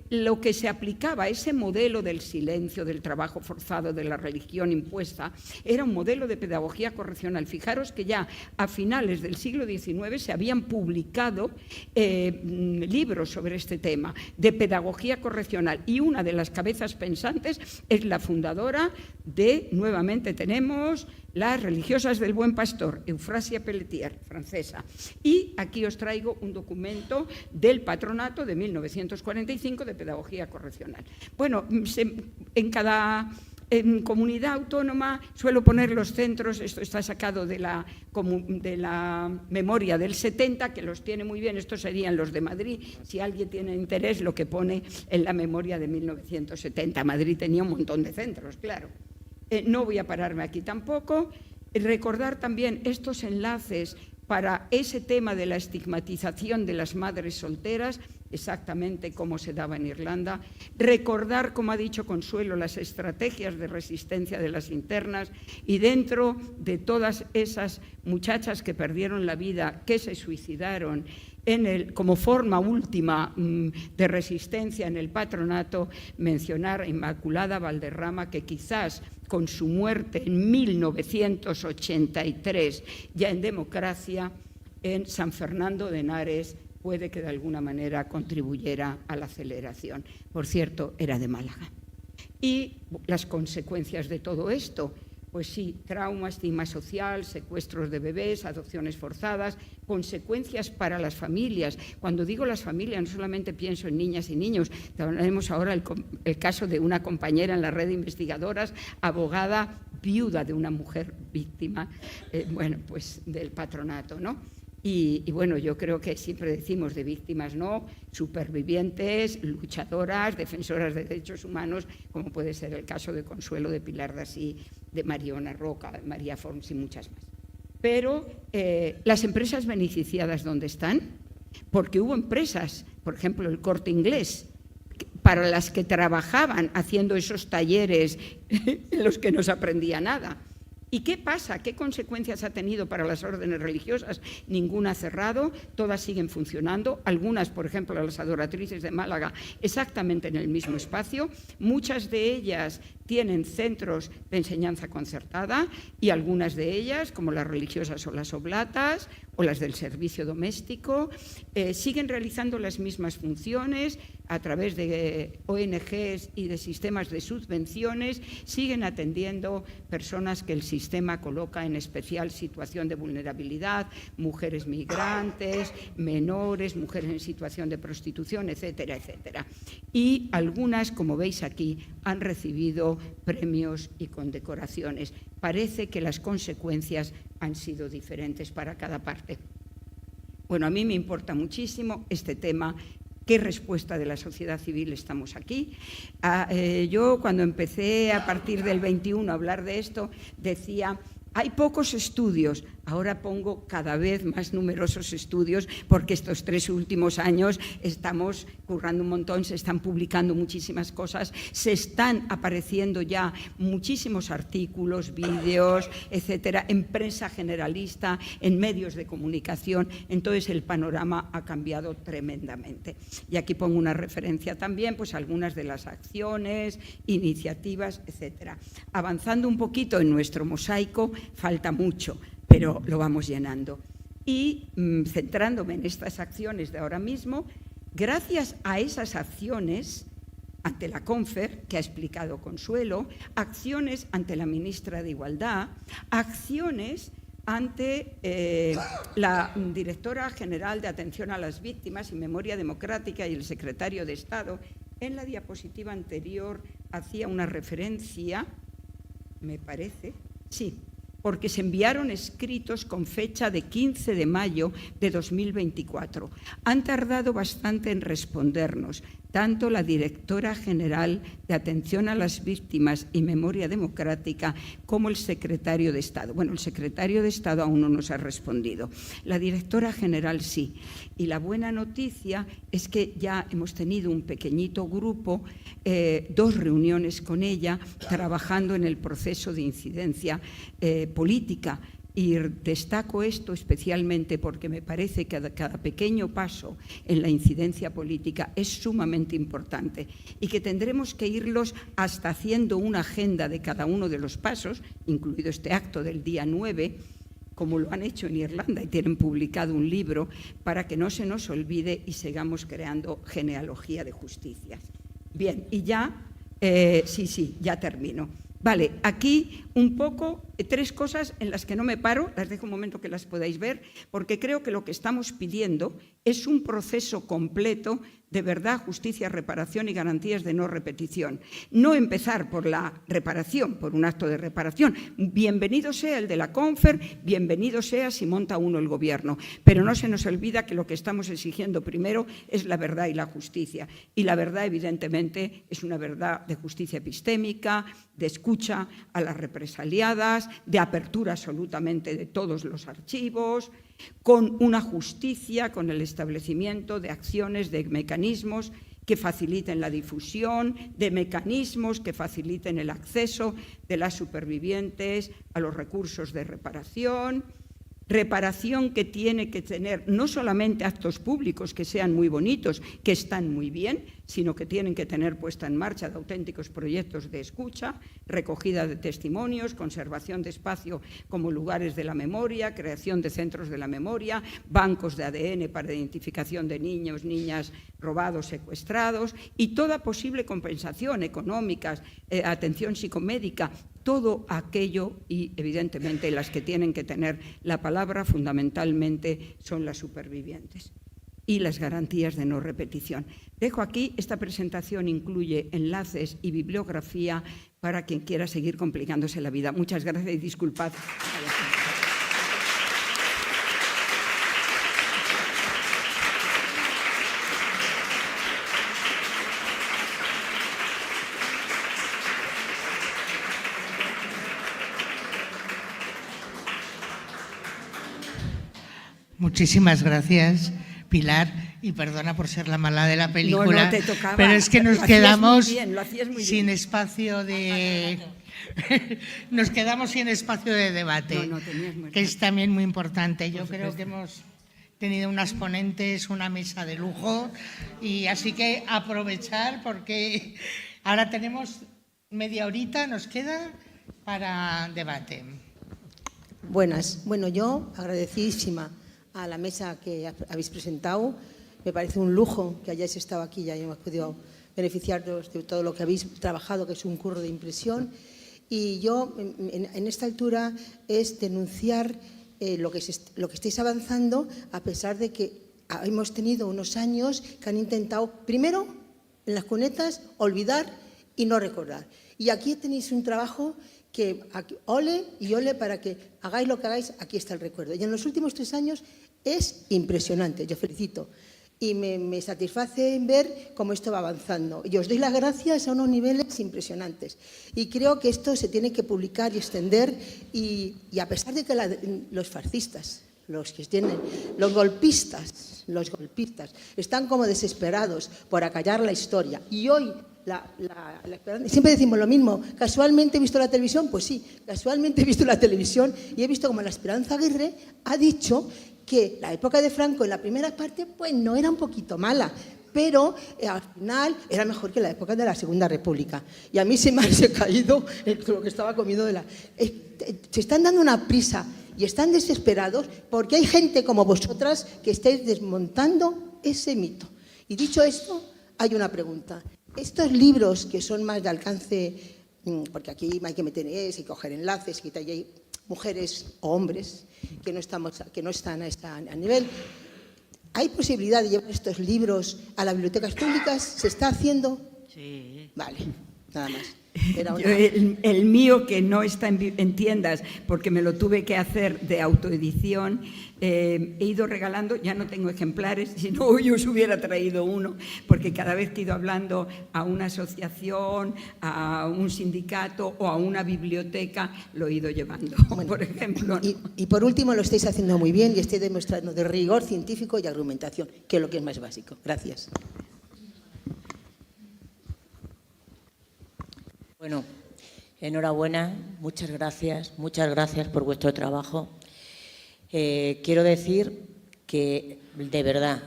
Lo que se aplicaba, ese modelo del silencio, del trabajo forzado, de la religión impuesta, era un modelo de pedagogía correccional. Fijaros que ya a finales del siglo XIX se habían publicado libros sobre este tema de pedagogía correccional, y una de las cabezas pensantes es la fundadora de, nuevamente tenemos, las religiosas del Buen Pastor, Eufrasia Pelletier, francesa. Y aquí os traigo un documento del patronato de 1945 de pedagogía correccional. Bueno, en cada comunidad autónoma suelo poner los centros, esto está sacado de la memoria del 70, que los tiene muy bien, estos serían los de Madrid, si alguien tiene interés lo que pone en la memoria de 1970. Madrid tenía un montón de centros, claro. No voy a pararme aquí tampoco. Recordar también estos enlaces para ese tema de la estigmatización de las madres solteras, exactamente como se daba en Irlanda. Recordar, como ha dicho Consuelo, las estrategias de resistencia de las internas, y dentro de todas esas muchachas que perdieron la vida, que se suicidaron, como forma última de resistencia en el patronato, mencionar a Inmaculada Valderrama, que quizás con su muerte en 1983, ya en democracia, en San Fernando de Henares, puede que de alguna manera contribuyera a la aceleración. Por cierto, era de Málaga. Y las consecuencias de todo esto, pues sí, trauma, estigma social, secuestros de bebés, adopciones forzadas, consecuencias para las familias. Cuando digo las familias, no solamente pienso en niñas y niños. Tenemos ahora el caso de una compañera en la red de investigadoras, abogada, viuda de una mujer víctima, bueno, pues del patronato, ¿no? Y bueno, yo creo que siempre decimos de víctimas, no, supervivientes, luchadoras, defensoras de derechos humanos, como puede ser el caso de Consuelo, de Pilar Dasí, de Mariona Roca, de María Forns y muchas más. Pero las empresas beneficiadas, ¿dónde están? Porque hubo empresas, por ejemplo, el Corte Inglés, para las que trabajaban haciendo esos talleres en los que no se aprendía nada. ¿Y qué pasa? ¿Qué consecuencias ha tenido para las órdenes religiosas? Ninguna ha cerrado, todas siguen funcionando, algunas, por ejemplo, las adoratrices de Málaga, exactamente en el mismo espacio. Muchas de ellas tienen centros de enseñanza concertada, y algunas de ellas, como las religiosas o las oblatas o las del servicio doméstico, siguen realizando las mismas funciones a través de ONGs y de sistemas de subvenciones, siguen atendiendo personas que el sistema coloca en especial situación de vulnerabilidad, mujeres migrantes, menores, mujeres en situación de prostitución, etcétera, etcétera. Y algunas, como veis aquí, han recibido premios y condecoraciones. Parece que las consecuencias han sido diferentes para cada parte. Bueno, a mí me importa muchísimo este tema. ¿Qué respuesta de la sociedad civil estamos aquí? Yo cuando empecé a partir del 21 a hablar de esto, decía, hay pocos estudios. Ahora pongo cada vez más numerosos estudios porque estos 3 últimos años estamos currando un montón, se están publicando muchísimas cosas, se están apareciendo ya muchísimos artículos, vídeos, etcétera, en prensa generalista, en medios de comunicación. Entonces el panorama ha cambiado tremendamente. Y aquí pongo una referencia también, pues algunas de las acciones, iniciativas, etcétera. Avanzando un poquito en nuestro mosaico, falta mucho, pero lo vamos llenando. Y centrándome en estas acciones de ahora mismo, gracias a esas acciones ante la CONFER, que ha explicado Consuelo, acciones ante la ministra de Igualdad, acciones ante la directora general de Atención a las Víctimas y Memoria Democrática y el secretario de Estado. En la diapositiva anterior hacía una referencia, me parece, sí, porque se enviaron escritos con fecha de 15 de mayo de 2024. Han tardado bastante en respondernos, tanto la directora general de Atención a las Víctimas y Memoria Democrática como el secretario de Estado. Bueno, el secretario de Estado aún no nos ha respondido. La directora general sí. Y la buena noticia es que ya hemos tenido un pequeñito grupo, 2 reuniones con ella, trabajando en el proceso de incidencia política. Y destaco esto especialmente porque me parece que cada pequeño paso en la incidencia política es sumamente importante y que tendremos que irlos hasta haciendo una agenda de cada uno de los pasos, incluido este acto del día 9, como lo han hecho en Irlanda y tienen publicado un libro, para que no se nos olvide y sigamos creando genealogía de justicias. Bien, y ya, ya termino. Vale, aquí un poco 3 cosas en las que no me paro, las dejo un momento que las podáis ver, porque creo que lo que estamos pidiendo es un proceso completo de verdad, justicia, reparación y garantías de no repetición. No empezar por la reparación, por un acto de reparación. Bienvenido sea el de la CONFER, bienvenido sea si monta uno el gobierno, pero no se nos olvida que lo que estamos exigiendo primero es la verdad y la justicia. Y la verdad, evidentemente, es una verdad de justicia epistémica, de escucha a las represaliadas, de apertura absolutamente de todos los archivos, con una justicia, con el establecimiento de acciones, de mecanismos que faciliten la difusión, de mecanismos que faciliten el acceso de las supervivientes a los recursos de reparación. Reparación que tiene que tener no solamente actos públicos que sean muy bonitos, que están muy bien, sino que tienen que tener puesta en marcha de auténticos proyectos de escucha, recogida de testimonios, conservación de espacio como lugares de la memoria, creación de centros de la memoria, bancos de ADN para identificación de niños, niñas robados, secuestrados y toda posible compensación económica, atención psicomédica, todo aquello y, evidentemente, las que tienen que tener la palabra fundamentalmente son las supervivientes y las garantías de no repetición. Dejo aquí, esta presentación incluye enlaces y bibliografía para quien quiera seguir complicándose la vida. Muchas gracias y disculpad. Muchísimas gracias, Pilar, y perdona por ser la mala de la película, no te tocaba, pero es que nos quedamos sin espacio de nos quedamos sin espacio de debate, que es también muy importante. Yo creo que hemos tenido unas ponentes, una mesa de lujo, y así que aprovechar porque ahora tenemos media horita, nos queda para debate. Buenas. Bueno, yo agradecidísima a la mesa que habéis presentado. Me parece un lujo que hayáis estado aquí y hayamos podido beneficiaros de todo lo que habéis trabajado, que es un curro de impresión. Y yo, en esta altura, es denunciar lo que estáis avanzando, a pesar de que hemos tenido unos años que han intentado, primero, en las cunetas, olvidar y no recordar. Y aquí tenéis un trabajo que ole y ole para que hagáis lo que hagáis, aquí está el recuerdo. Y en los últimos 3 años es impresionante, yo felicito. Y me satisface ver cómo esto va avanzando. Y os doy las gracias a unos niveles impresionantes. Y creo que esto se tiene que publicar y extender. Y a pesar de que los fascistas, los que tienen, los golpistas, están como desesperados por acallar la historia. Y hoy, siempre decimos lo mismo, ¿casualmente he visto la televisión? Pues sí, casualmente he visto la televisión y he visto como la Esperanza Aguirre ha dicho que la época de Franco en la primera parte pues no era un poquito mala, pero al final era mejor que la época de la Segunda República. Y a mí se me ha caído lo que estaba comiendo se están dando una prisa y están desesperados porque hay gente como vosotras que estáis desmontando ese mito. Y dicho esto, hay una pregunta. Estos libros que son más de alcance, porque aquí hay que meter y coger enlaces, y hay mujeres o hombres que no están a nivel. ¿Hay posibilidad de llevar estos libros a las bibliotecas públicas? ¿Se está haciendo? Sí. Vale, nada más. El mío, que no está en tiendas porque me lo tuve que hacer de autoedición, he ido regalando, ya no tengo ejemplares, si no yo os hubiera traído uno, porque cada vez que he ido hablando a una asociación, a un sindicato o a una biblioteca, lo he ido llevando, bueno, por ejemplo. Y por último, lo estáis haciendo muy bien y estáis demostrando de rigor científico y argumentación, que es lo que es más básico. Gracias. Bueno, enhorabuena, muchas gracias por vuestro trabajo. Quiero decir que, de verdad,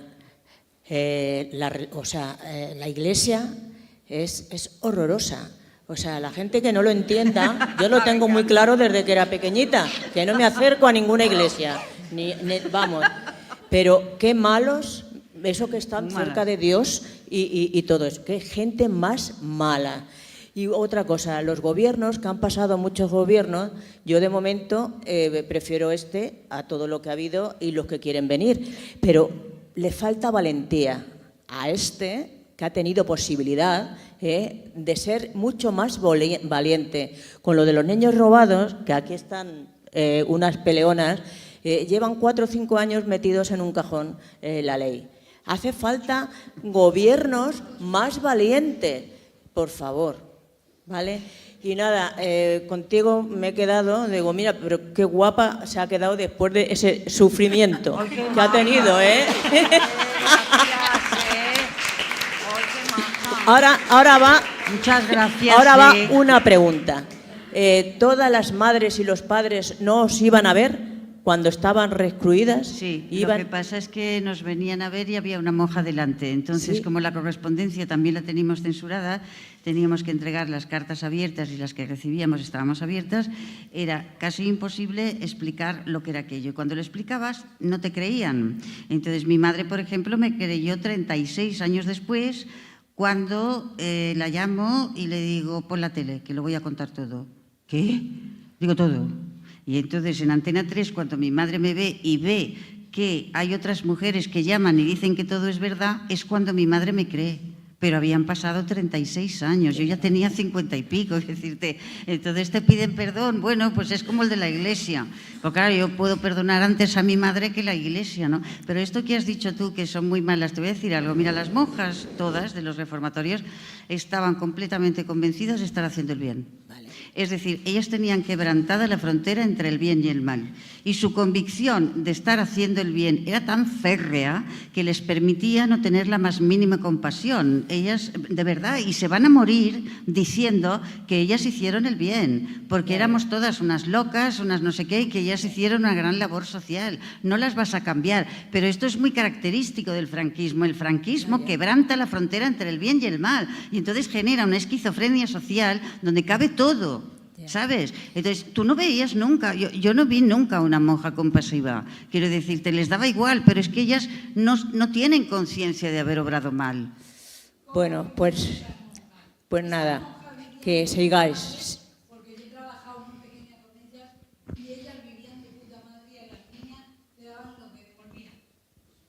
la Iglesia es horrorosa. O sea, la gente que no lo entienda, yo lo tengo muy claro desde que era pequeñita, que no me acerco a ninguna iglesia, vamos. Pero qué malos, eso que están cerca de Dios y todo eso, qué gente más mala. Y otra cosa, los gobiernos, que han pasado muchos gobiernos, yo de momento prefiero a todo lo que ha habido y los que quieren venir. Pero le falta valentía a que ha tenido posibilidad de ser mucho más valiente. Con lo de los niños robados, que aquí están unas peleonas, llevan 4 o 5 años metidos en un cajón la ley. Hace falta gobiernos más valientes, por favor. ¿Vale? Y nada, contigo me he quedado, digo, mira, pero qué guapa se ha quedado después de ese sufrimiento que ha tenido, ¿eh? Ahora va, muchas gracias. Ahora va una pregunta. ¿Todas las madres y los padres no os iban a ver cuando estaban recluidas? Sí, lo que pasa es que nos venían a ver y había una monja delante. Entonces, ¿sí? Como la correspondencia también la teníamos censurada, teníamos que entregar las cartas abiertas y las que recibíamos estábamos abiertas, era casi imposible explicar lo que era aquello. Y cuando lo explicabas, no te creían. Entonces, mi madre, por ejemplo, me creyó 36 años después, cuando la llamo y le digo, pon la tele, que lo voy a contar todo. ¿Qué? Digo todo. Y entonces en Antena 3, cuando mi madre me ve y ve que hay otras mujeres que llaman y dicen que todo es verdad, es cuando mi madre me cree. Pero habían pasado 36 años, yo ya tenía 50 y pico, es decirte, entonces te piden perdón. Bueno, pues es como el de la Iglesia. Porque claro, yo puedo perdonar antes a mi madre que la Iglesia, ¿no? Pero esto que has dicho tú, que son muy malas, te voy a decir algo. Mira, las monjas, todas, de los reformatorios, estaban completamente convencidas de estar haciendo el bien. Vale. Es decir, ellas tenían quebrantada la frontera entre el bien y el mal. Y su convicción de estar haciendo el bien era tan férrea que les permitía no tener la más mínima compasión. Ellas, de verdad, y se van a morir diciendo que ellas hicieron el bien, porque éramos todas unas locas, unas no sé qué, y que ellas hicieron una gran labor social. No las vas a cambiar, pero esto es muy característico del franquismo. El franquismo quebranta la frontera entre el bien y el mal, y entonces genera una esquizofrenia social donde cabe todo. ¿sabes? Entonces, tú no veías nunca, yo no vi nunca una monja compasiva. Quiero decirte, les daba igual, pero es que ellas no tienen conciencia de haber obrado mal. Bueno, pues nada, que sigáis. Porque yo he trabajado en una pequeña potencia y ellas vivían de puta madre y a las niñas le daban lo que devolvían.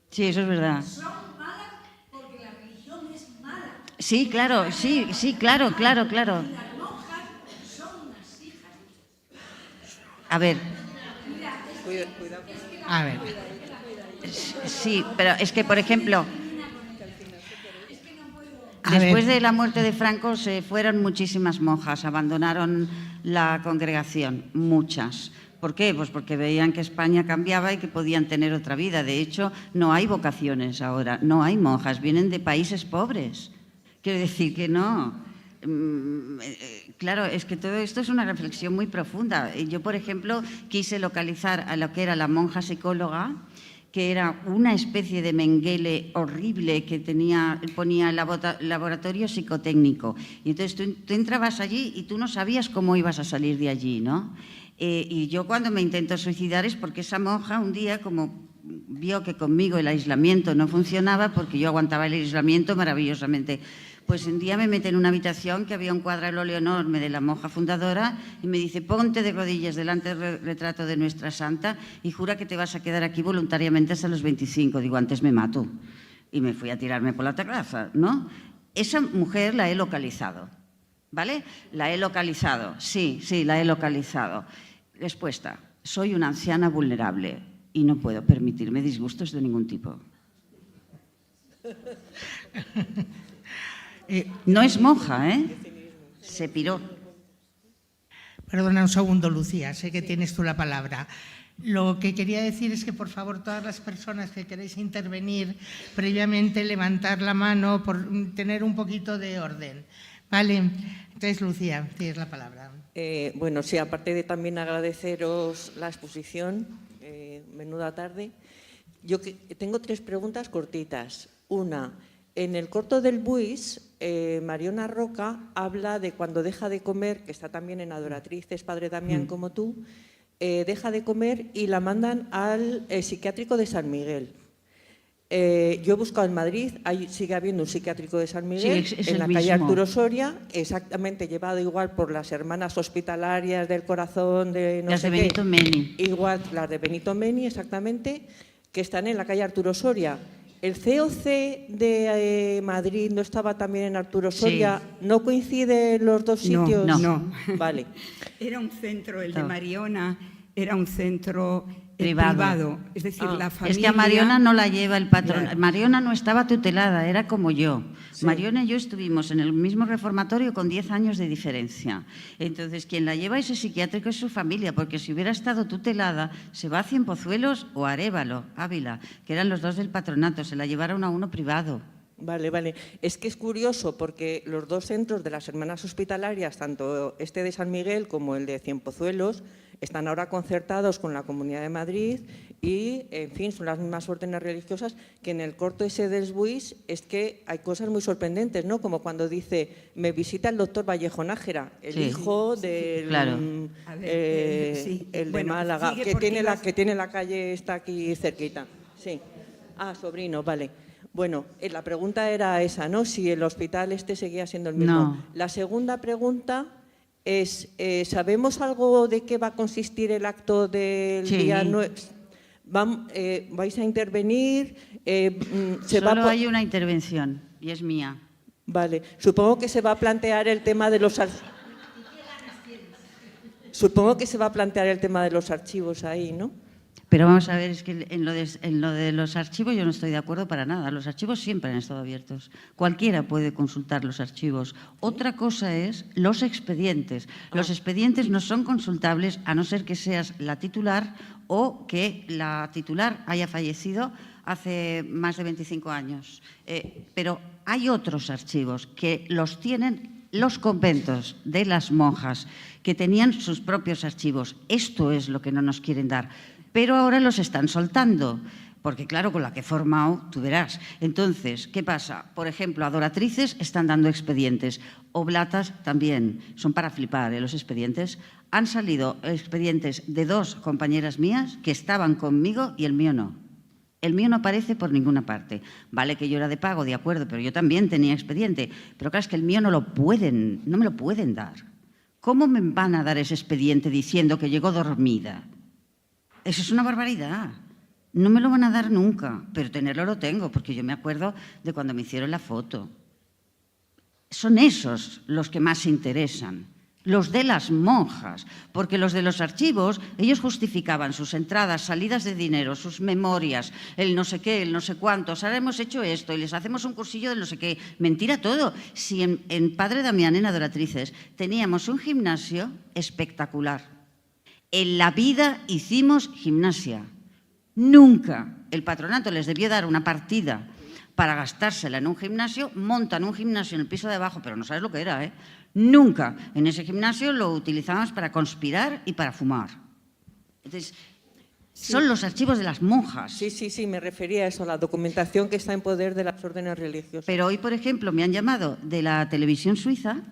Sí, eso es verdad. Son malas porque la religión es mala. Sí, claro, sí, claro. Y las monjas son unas hijas. A ver, A ver, sí, pero es que, por ejemplo, A después ver. de la muerte de Franco se fueron muchísimas monjas, abandonaron la congregación, muchas. ¿Por qué? Pues porque veían que España cambiaba y que podían tener otra vida. De hecho, no hay vocaciones ahora, no hay monjas, vienen de países pobres. Quiero decir que no. Claro, es que todo esto es una reflexión muy profunda. Yo, por ejemplo, quise localizar a lo que era la monja psicóloga, que era una especie de Mengele horrible que ponía el laboratorio psicotécnico. Y entonces tú entrabas allí y tú no sabías cómo ibas a salir de allí, ¿no? Y yo cuando me intento suicidar es porque esa monja un día, como vio que conmigo el aislamiento no funcionaba, porque yo aguantaba el aislamiento maravillosamente, pues un día me mete en una habitación que había un cuadro al óleo enorme de la monja fundadora y me dice, ponte de rodillas delante del retrato de nuestra santa y jura que te vas a quedar aquí voluntariamente hasta los 25. Digo, antes me mato. Y me fui a tirarme por la terraza, ¿no? Esa mujer la he localizado, ¿vale? La he localizado, sí, la he localizado. Respuesta, soy una anciana vulnerable y no puedo permitirme disgustos de ningún tipo. No es monja, ¿eh? Se piró. Perdona un segundo, Lucía, sé que tienes tú la palabra. Lo que quería decir es que, por favor, todas las personas que queréis intervenir, previamente levantar la mano por tener un poquito de orden. ¿Vale? Entonces, Lucía, tienes la palabra. Bueno, sí, aparte de también agradeceros la exposición, menuda tarde, yo tengo 3 preguntas cortitas. Una, en el corto del Buis, Mariona Roca habla de cuando deja de comer, que está también en Adoratrices, Padre Damián, como tú, deja de comer y la mandan al psiquiátrico de San Miguel. Yo he buscado en Madrid, sigue habiendo un psiquiátrico de San Miguel, Sí, es en el la calle mismo. Arturo Soria, exactamente llevado igual por las hermanas hospitalarias del corazón de no Las sé de qué. Benito Meni. Igual las de Benito Meni, exactamente, que están en la calle Arturo Soria. ¿El COC de Madrid no estaba también en Arturo Soria? ¿No coinciden los dos sitios? No. Vale. Era un centro, el de No. Mariona, era un centro Privado. Es decir, la familia... Es que a Mariona no la lleva el patrón. Claro. Mariona no estaba tutelada, era como yo. Mariona y yo estuvimos en el mismo reformatorio con 10 años de diferencia. Entonces, quien la lleva a ese psiquiátrico es su familia, porque si hubiera estado tutelada, se va a Cienpozuelos o a Arévalo, Ávila, que eran los dos del patronato, se la llevaron a uno privado. Vale. Es que es curioso porque los dos centros de las hermanas hospitalarias, tanto este de San Miguel como el de Cienpozuelos, están ahora concertados con la Comunidad de Madrid y, en fin, son las mismas órdenes religiosas que en el corto ese del Buis es que hay cosas muy sorprendentes, ¿no? Como cuando dice, me visita el doctor Vallejo Nájera, el Sí. hijo del Claro. A ver, sí. el de Bueno, Málaga, sigue que porque tiene, ibas- que tiene la calle, está aquí cerquita. Sí. Sobrino, vale. Bueno, la pregunta era esa, ¿no? Si el hospital este seguía siendo el mismo. No. La segunda pregunta es, ¿sabemos algo de qué va a consistir el acto del Sí. día 9? ¿Vais a intervenir? Solo hay una intervención, y es mía. Vale, supongo que se va a plantear el tema de los Supongo que se va a plantear el tema de los archivos ahí, ¿no? Pero vamos a ver, es que en lo de los archivos yo no estoy de acuerdo para nada. Los archivos siempre han estado abiertos. Cualquiera puede consultar los archivos. Otra cosa es los expedientes. Los expedientes no son consultables a no ser que seas la titular o que la titular haya fallecido hace más de 25 años. Pero hay otros archivos que los tienen los conventos de las monjas, que tenían sus propios archivos. Esto es lo que no nos quieren dar. Pero ahora los están soltando. Porque claro, con la que he formado, tú verás. Entonces, ¿qué pasa? Por ejemplo, adoratrices están dando expedientes, oblatas también, son para flipar, los expedientes. Han salido expedientes de 2 compañeras mías que estaban conmigo y el mío no. El mío no aparece por ninguna parte. Vale que yo era de pago, de acuerdo, pero yo también tenía expediente. Pero claro, es que el mío no me lo pueden dar. ¿Cómo me van a dar ese expediente diciendo que llegó dormida? Eso es una barbaridad. No me lo van a dar nunca, pero tenerlo lo tengo, porque yo me acuerdo de cuando me hicieron la foto. Son esos los que más interesan, los de las monjas, porque los de los archivos, ellos justificaban sus entradas, salidas de dinero, sus memorias, el no sé qué, el no sé cuántos, ahora hemos hecho esto y les hacemos un cursillo del no sé qué. Mentira todo. Si en Padre Damián, en Adoratrices, teníamos un gimnasio espectacular. En la vida hicimos gimnasia. Nunca el patronato les debió dar una partida para gastársela en un gimnasio, montan un gimnasio en el piso de abajo, pero no sabes lo que era, ¿eh? Nunca en ese gimnasio lo utilizábamos para conspirar y para fumar. Entonces, son los archivos de las monjas. Sí, me refería a eso, a la documentación que está en poder de las órdenes religiosas. Pero hoy, por ejemplo, me han llamado de la televisión suiza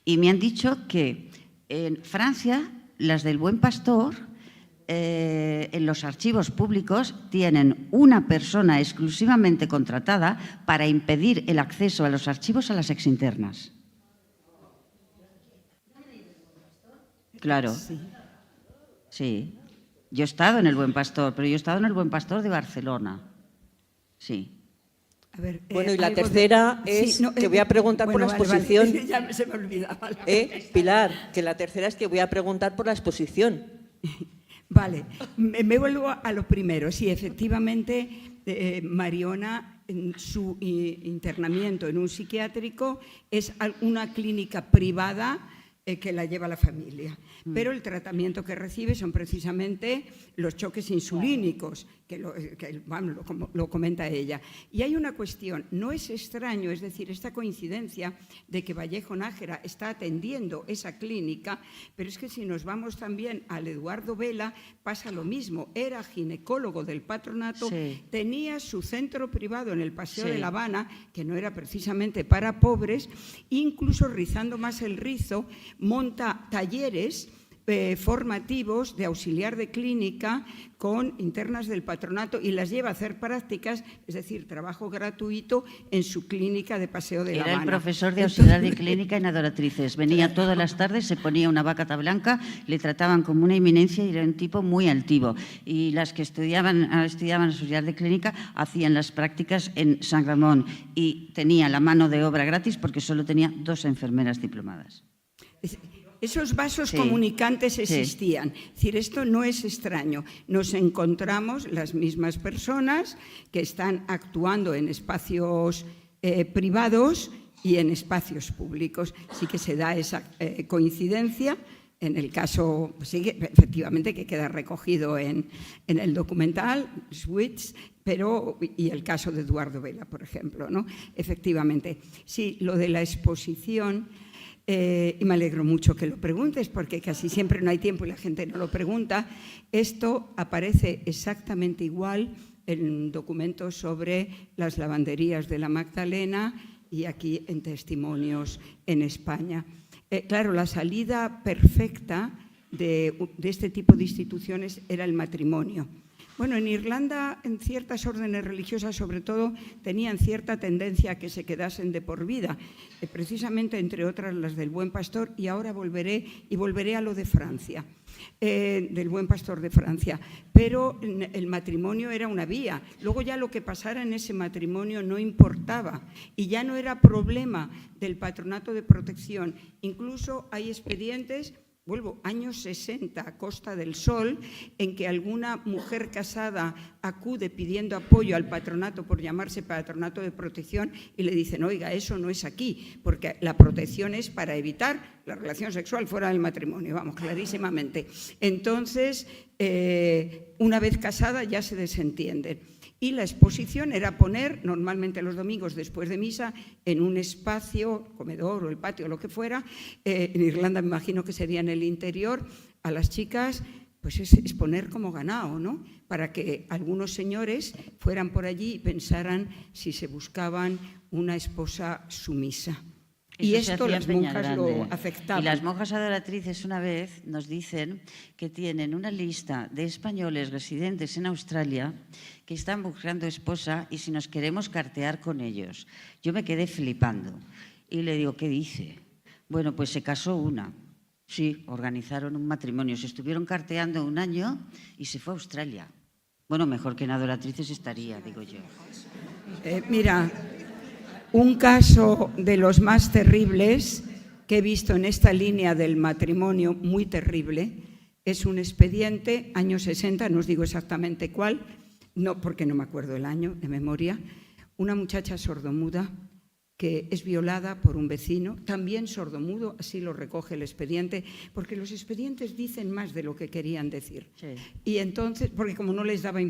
y me han dicho que en Francia, las del Buen Pastor, en los archivos públicos tienen una persona exclusivamente contratada para impedir el acceso a los archivos a las exinternas. Claro. Sí. Yo he estado en el Buen Pastor, pero yo he estado en el Buen Pastor de Barcelona. Sí. A ver, Bueno, y la tercera es que voy a preguntar por la exposición. Vale. Ya se me olvidaba. Pilar, que la tercera es que voy a preguntar por la exposición. Vale, me vuelvo a lo primero. Sí, efectivamente, Mariona, en su internamiento en un psiquiátrico es una clínica privada que la lleva la familia. Pero el tratamiento que recibe son precisamente los choques insulínicos, que lo comenta ella. Y hay una cuestión, no es extraño, es decir, esta coincidencia de que Vallejo Nájera está atendiendo esa clínica, pero es que si nos vamos también al Eduardo Vela, pasa lo mismo. Era ginecólogo del patronato, sí. Tenía su centro privado en el Paseo Sí. de La Habana, que no era precisamente para pobres, incluso rizando más el rizo, monta talleres formativos de auxiliar de clínica con internas del patronato y las lleva a hacer prácticas, es decir, trabajo gratuito en su clínica de Paseo de La Habana. Era el profesor de auxiliar de clínica en Adoratrices. Venía todas las tardes, se ponía una bacata blanca, le trataban como una eminencia y era un tipo muy altivo. Y las que estudiaban auxiliar de clínica hacían las prácticas en San Ramón y tenía la mano de obra gratis porque solo tenía 2 enfermeras diplomadas. Esos vasos Sí, comunicantes sí. existían. Es decir, esto no es extraño. Nos encontramos las mismas personas que están actuando en espacios privados y en espacios públicos. Sí que se da esa coincidencia. En el caso, sí, efectivamente, que queda recogido en el documental, Switch, y el caso de Eduardo Vela, por ejemplo, ¿no? Efectivamente. Sí, lo de la exposición... y me alegro mucho que lo preguntes porque casi siempre no hay tiempo y la gente no lo pregunta. Esto aparece exactamente igual en documentos sobre las lavanderías de la Magdalena y aquí en testimonios en España. Claro, la salida perfecta de este tipo de instituciones era el matrimonio. Bueno, en Irlanda, en ciertas órdenes religiosas, sobre todo, tenían cierta tendencia a que se quedasen de por vida, precisamente, entre otras, las del Buen Pastor, y ahora volveré a lo de Francia, del Buen Pastor de Francia. Pero el matrimonio era una vía. Luego ya lo que pasara en ese matrimonio no importaba y ya no era problema del Patronato de Protección. Incluso hay expedientes... años 60, a Costa del Sol, en que alguna mujer casada acude pidiendo apoyo al patronato por llamarse Patronato de Protección y le dicen, oiga, eso no es aquí, porque la protección es para evitar la relación sexual fuera del matrimonio, vamos, clarísimamente. Entonces, una vez casada ya se desentienden. Y la exposición era poner, normalmente los domingos después de misa, en un espacio, comedor o el patio o lo que fuera, en Irlanda me imagino que sería en el interior, a las chicas pues es poner como ganado, ¿no? Para que algunos señores fueran por allí y pensaran si se buscaban una esposa sumisa. Y Eso se esto hacía las en monjas lo Peñagrande. afectaban. Y las monjas adoratrices una vez nos dicen que tienen una lista de españoles residentes en Australia que están buscando esposa y si nos queremos cartear con ellos. Yo me quedé flipando y le digo, ¿qué dice? Bueno, pues se casó una. Sí, organizaron un matrimonio, se estuvieron carteando un año y se fue a Australia. Bueno, mejor que en adoratrices estaría, digo yo. Mira, un caso de los más terribles que he visto en esta línea del matrimonio, muy terrible, es un expediente, años 60, no os digo exactamente cuál, no, porque no me acuerdo el año de memoria, una muchacha sordomuda que es violada por un vecino, también sordomudo, así lo recoge el expediente, porque los expedientes dicen más de lo que querían decir. Sí. Y entonces, porque como no le daban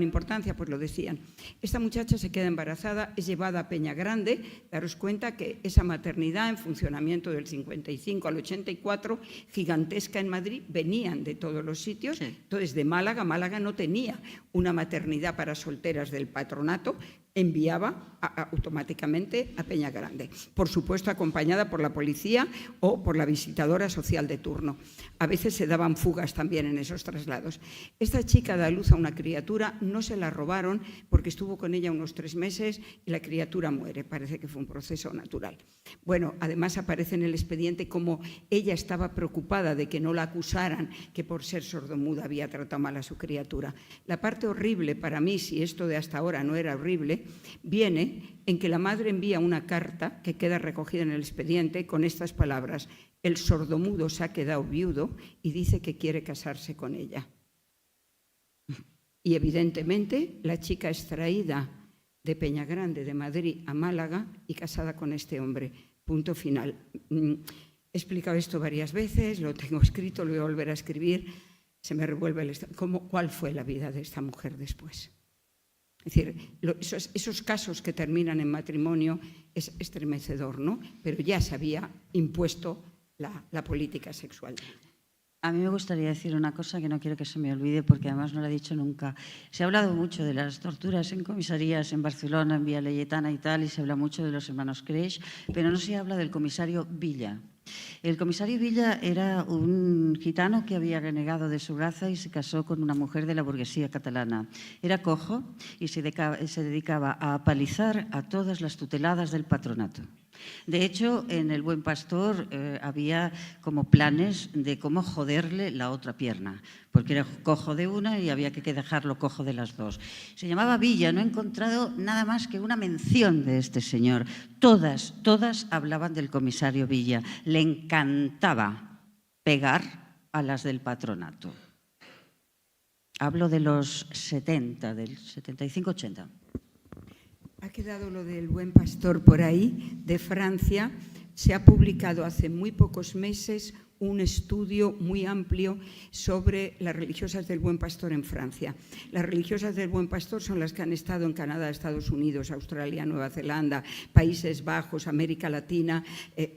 importancia, pues lo decían. Esta muchacha se queda embarazada, es llevada a Peñagrande, daros cuenta que esa maternidad en funcionamiento del 55 al 84, gigantesca en Madrid, venían de todos los sitios. Sí. Entonces, de Málaga no tenía una maternidad para solteras del patronato, enviaba automáticamente a Peñagrande, por supuesto acompañada por la policía o por la visitadora social de turno. A veces se daban fugas también en esos traslados. Esta chica da a luz a una criatura, no se la robaron porque estuvo con ella unos 3 meses y la criatura muere, parece que fue un proceso natural. Bueno, además aparece en el expediente como ella estaba preocupada de que no la acusaran que por ser sordomuda había tratado mal a su criatura. La parte horrible para mí, si esto de hasta ahora no era horrible, viene en que la madre envía una carta que queda recogida en el expediente con estas palabras: el sordomudo se ha quedado viudo y dice que quiere casarse con ella. Y evidentemente la chica es traída de Peñagrande, de Madrid, a Málaga y casada con este hombre. Punto final. He explicado esto varias veces, lo tengo escrito, lo voy a volver a escribir. Se me revuelve el estado. ¿Cuál fue la vida de esta mujer después? Es decir, esos casos que terminan en matrimonio es estremecedor, ¿no? Pero ya se había impuesto la política sexual. A mí me gustaría decir una cosa que no quiero que se me olvide porque además no la he dicho nunca. Se ha hablado mucho de las torturas en comisarías en Barcelona, en Vía Leyetana y tal, y se habla mucho de los hermanos Creix, pero no se habla del comisario Villa. El comisario Villa era un gitano que había renegado de su raza y se casó con una mujer de la burguesía catalana. Era cojo y se dedicaba a apalizar a todas las tuteladas del patronato. De hecho, en El Buen Pastor había como planes de cómo joderle la otra pierna, porque era cojo de una y había que dejarlo cojo de las dos. Se llamaba Villa, no he encontrado nada más que una mención de este señor. Todas hablaban del comisario Villa. Le encantaba pegar a las del patronato. Hablo de los 70, del 75-80. Ha quedado lo del Buen Pastor por ahí, de Francia. Se ha publicado hace muy pocos meses un estudio muy amplio sobre las religiosas del Buen Pastor en Francia. Las religiosas del Buen Pastor son las que han estado en Canadá, Estados Unidos, Australia, Nueva Zelanda, Países Bajos, América Latina,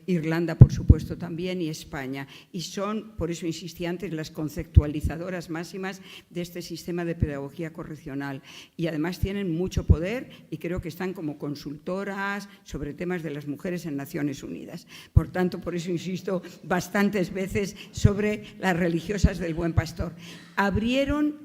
Irlanda, por supuesto, también, y España. Y son, por eso insistí antes, las conceptualizadoras máximas de este sistema de pedagogía correccional. Y además tienen mucho poder y creo que están como consultoras sobre temas de las mujeres en Naciones Unidas. Por tanto, por eso insisto bastantes veces sobre las religiosas del Buen Pastor. Abrieron,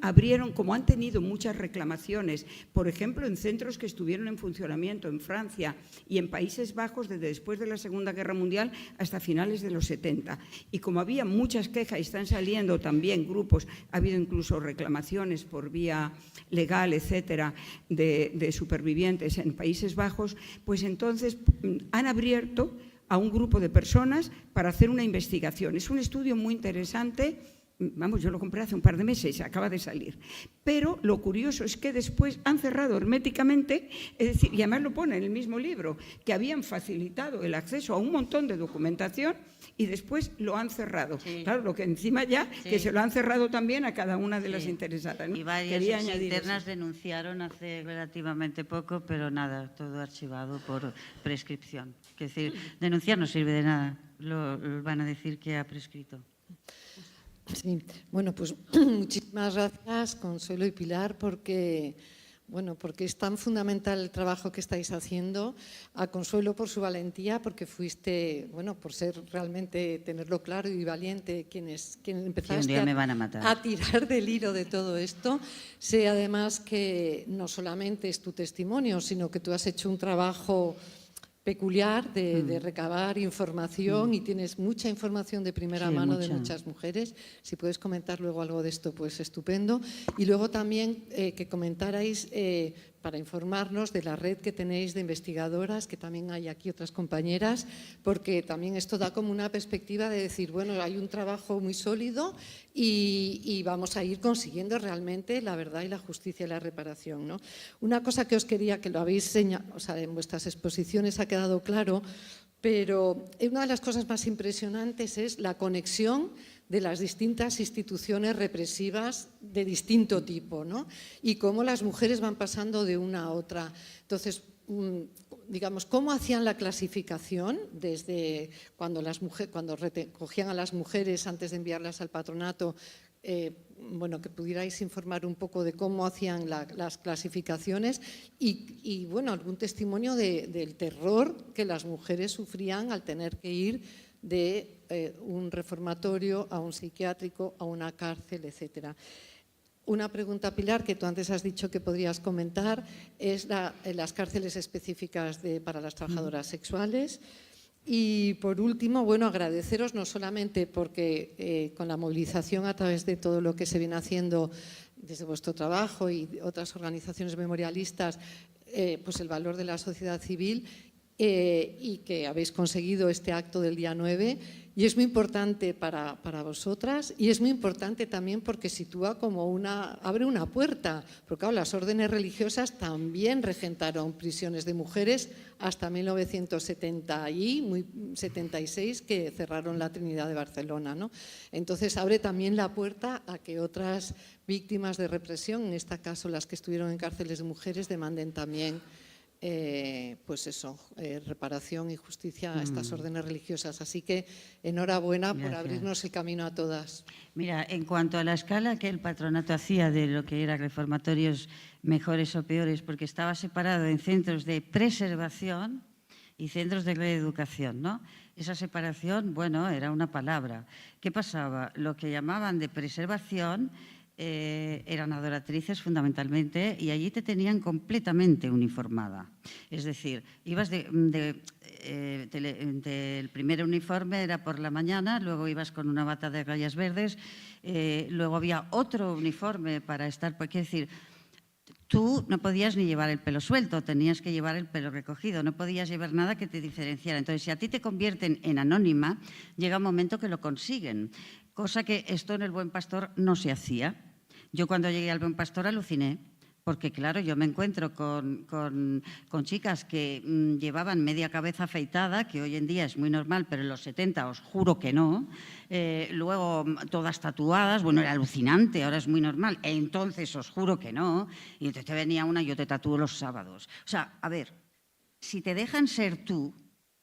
como han tenido muchas reclamaciones, por ejemplo, en centros que estuvieron en funcionamiento en Francia y en Países Bajos desde después de la Segunda Guerra Mundial hasta finales de los 70. Y como había muchas quejas y están saliendo también grupos, ha habido incluso reclamaciones por vía legal, etcétera, de supervivientes en Países Bajos, pues entonces han abierto a un grupo de personas para hacer una investigación. Es un estudio muy interesante, vamos, yo lo compré hace un par de meses, acaba de salir. Pero lo curioso es que después han cerrado herméticamente, es decir, y además lo pone en el mismo libro, que habían facilitado el acceso a un montón de documentación y después lo han cerrado. Sí. Claro, lo que encima ya, sí, que se lo han cerrado también a cada una de las interesadas, ¿no? Y varias internas denunciaron hace relativamente poco, pero nada, todo archivado por prescripción. Es decir, denunciar no sirve de nada, lo van a decir que ha prescrito. Sí, bueno, pues muchísimas gracias, Consuelo y Pilar, porque es tan fundamental el trabajo que estáis haciendo. A Consuelo por su valentía, porque fuiste, por ser realmente, tenerlo claro y valiente, quien empezaste un día me van a matar. a tirar del hilo de todo esto. Sé además que no solamente es tu testimonio, sino que tú has hecho un trabajo peculiar de recabar información y tienes mucha información de primera mano de muchas mujeres. Si puedes comentar luego algo de esto, pues estupendo. Y luego también que comentarais para informarnos de la red que tenéis de investigadoras, que también hay aquí otras compañeras, porque también esto da como una perspectiva de decir, bueno, hay un trabajo muy sólido y vamos a ir consiguiendo realmente la verdad y la justicia y la reparación, ¿no? Una cosa que os quería, que lo habéis señalado, o sea, en vuestras exposiciones ha quedado claro, pero una de las cosas más impresionantes es la conexión de las distintas instituciones represivas de distinto tipo, ¿no? Y cómo las mujeres van pasando de una a otra. Entonces, digamos, ¿cómo hacían la clasificación desde cuando recogían a las mujeres antes de enviarlas al patronato? Que pudierais informar un poco de cómo hacían las clasificaciones y algún testimonio del terror que las mujeres sufrían al tener que ir de un reformatorio a un psiquiátrico, a una cárcel, etcétera. Una pregunta, Pilar, que tú antes has dicho que podrías comentar, es las cárceles específicas para las trabajadoras sexuales. Y por último, agradeceros no solamente porque con la movilización a través de todo lo que se viene haciendo desde vuestro trabajo y otras organizaciones memorialistas, pues el valor de la sociedad civil, y que habéis conseguido este acto del día 9, y es muy importante para vosotras, y es muy importante también porque sitúa abre una puerta, porque claro, las órdenes religiosas también regentaron prisiones de mujeres hasta 1976, que cerraron la Trinidad de Barcelona, ¿no? Entonces abre también la puerta a que otras víctimas de represión, en este caso las que estuvieron en cárceles de mujeres, demanden también reparación y justicia a estas órdenes religiosas. Así que enhorabuena por abrirnos el camino a todas. Mira, en cuanto a la escala que el patronato hacía de lo que eran reformatorios mejores o peores, porque estaba separado en centros de preservación y centros de reeducación, ¿no? Esa separación, era una palabra. ¿Qué pasaba? Lo que llamaban de preservación eran adoratrices fundamentalmente y allí te tenían completamente uniformada. Es decir, ibas el primer uniforme era por la mañana, luego ibas con una bata de rayas verdes, luego había otro uniforme para estar, porque es decir, tú no podías ni llevar el pelo suelto, tenías que llevar el pelo recogido, no podías llevar nada que te diferenciara. Entonces, si a ti te convierten en anónima, llega un momento que lo consiguen, cosa que esto en el Buen Pastor no se hacía. Yo cuando llegué al Buen Pastor aluciné, porque claro, yo me encuentro con chicas que llevaban media cabeza afeitada, que hoy en día es muy normal, pero en los 70 os juro que no. Luego todas tatuadas, era alucinante, ahora es muy normal, entonces os juro que no. Y entonces te venía una, yo te tatúo los sábados. O sea, a ver, si te dejan ser tú,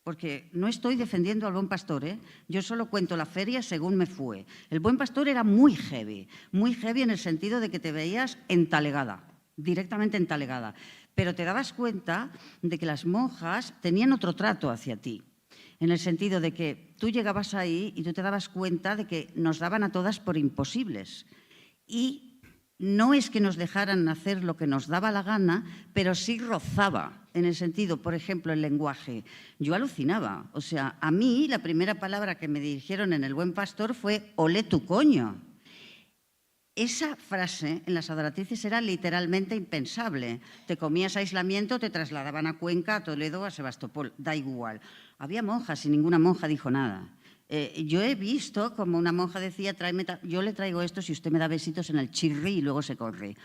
porque no estoy defendiendo al Buen Pastor, yo solo cuento la feria según me fue. El Buen Pastor era muy heavy en el sentido de que te veías entalegada, directamente entalegada, pero te dabas cuenta de que las monjas tenían otro trato hacia ti, en el sentido de que tú llegabas ahí y tú te dabas cuenta de que nos daban a todas por imposibles. Y no es que nos dejaran hacer lo que nos daba la gana, pero sí rozaba, en el sentido, por ejemplo, el lenguaje. Yo alucinaba. O sea, a mí la primera palabra que me dirigieron en el Buen Pastor fue «olé tu coño». Esa frase en las adoratrices era literalmente impensable. Te comías aislamiento, te trasladaban a Cuenca, a Toledo, a Sebastopol, da igual. Había monjas y ninguna monja dijo nada. Yo he visto como una monja decía, yo le traigo esto si usted me da besitos en el chirri y luego se corre.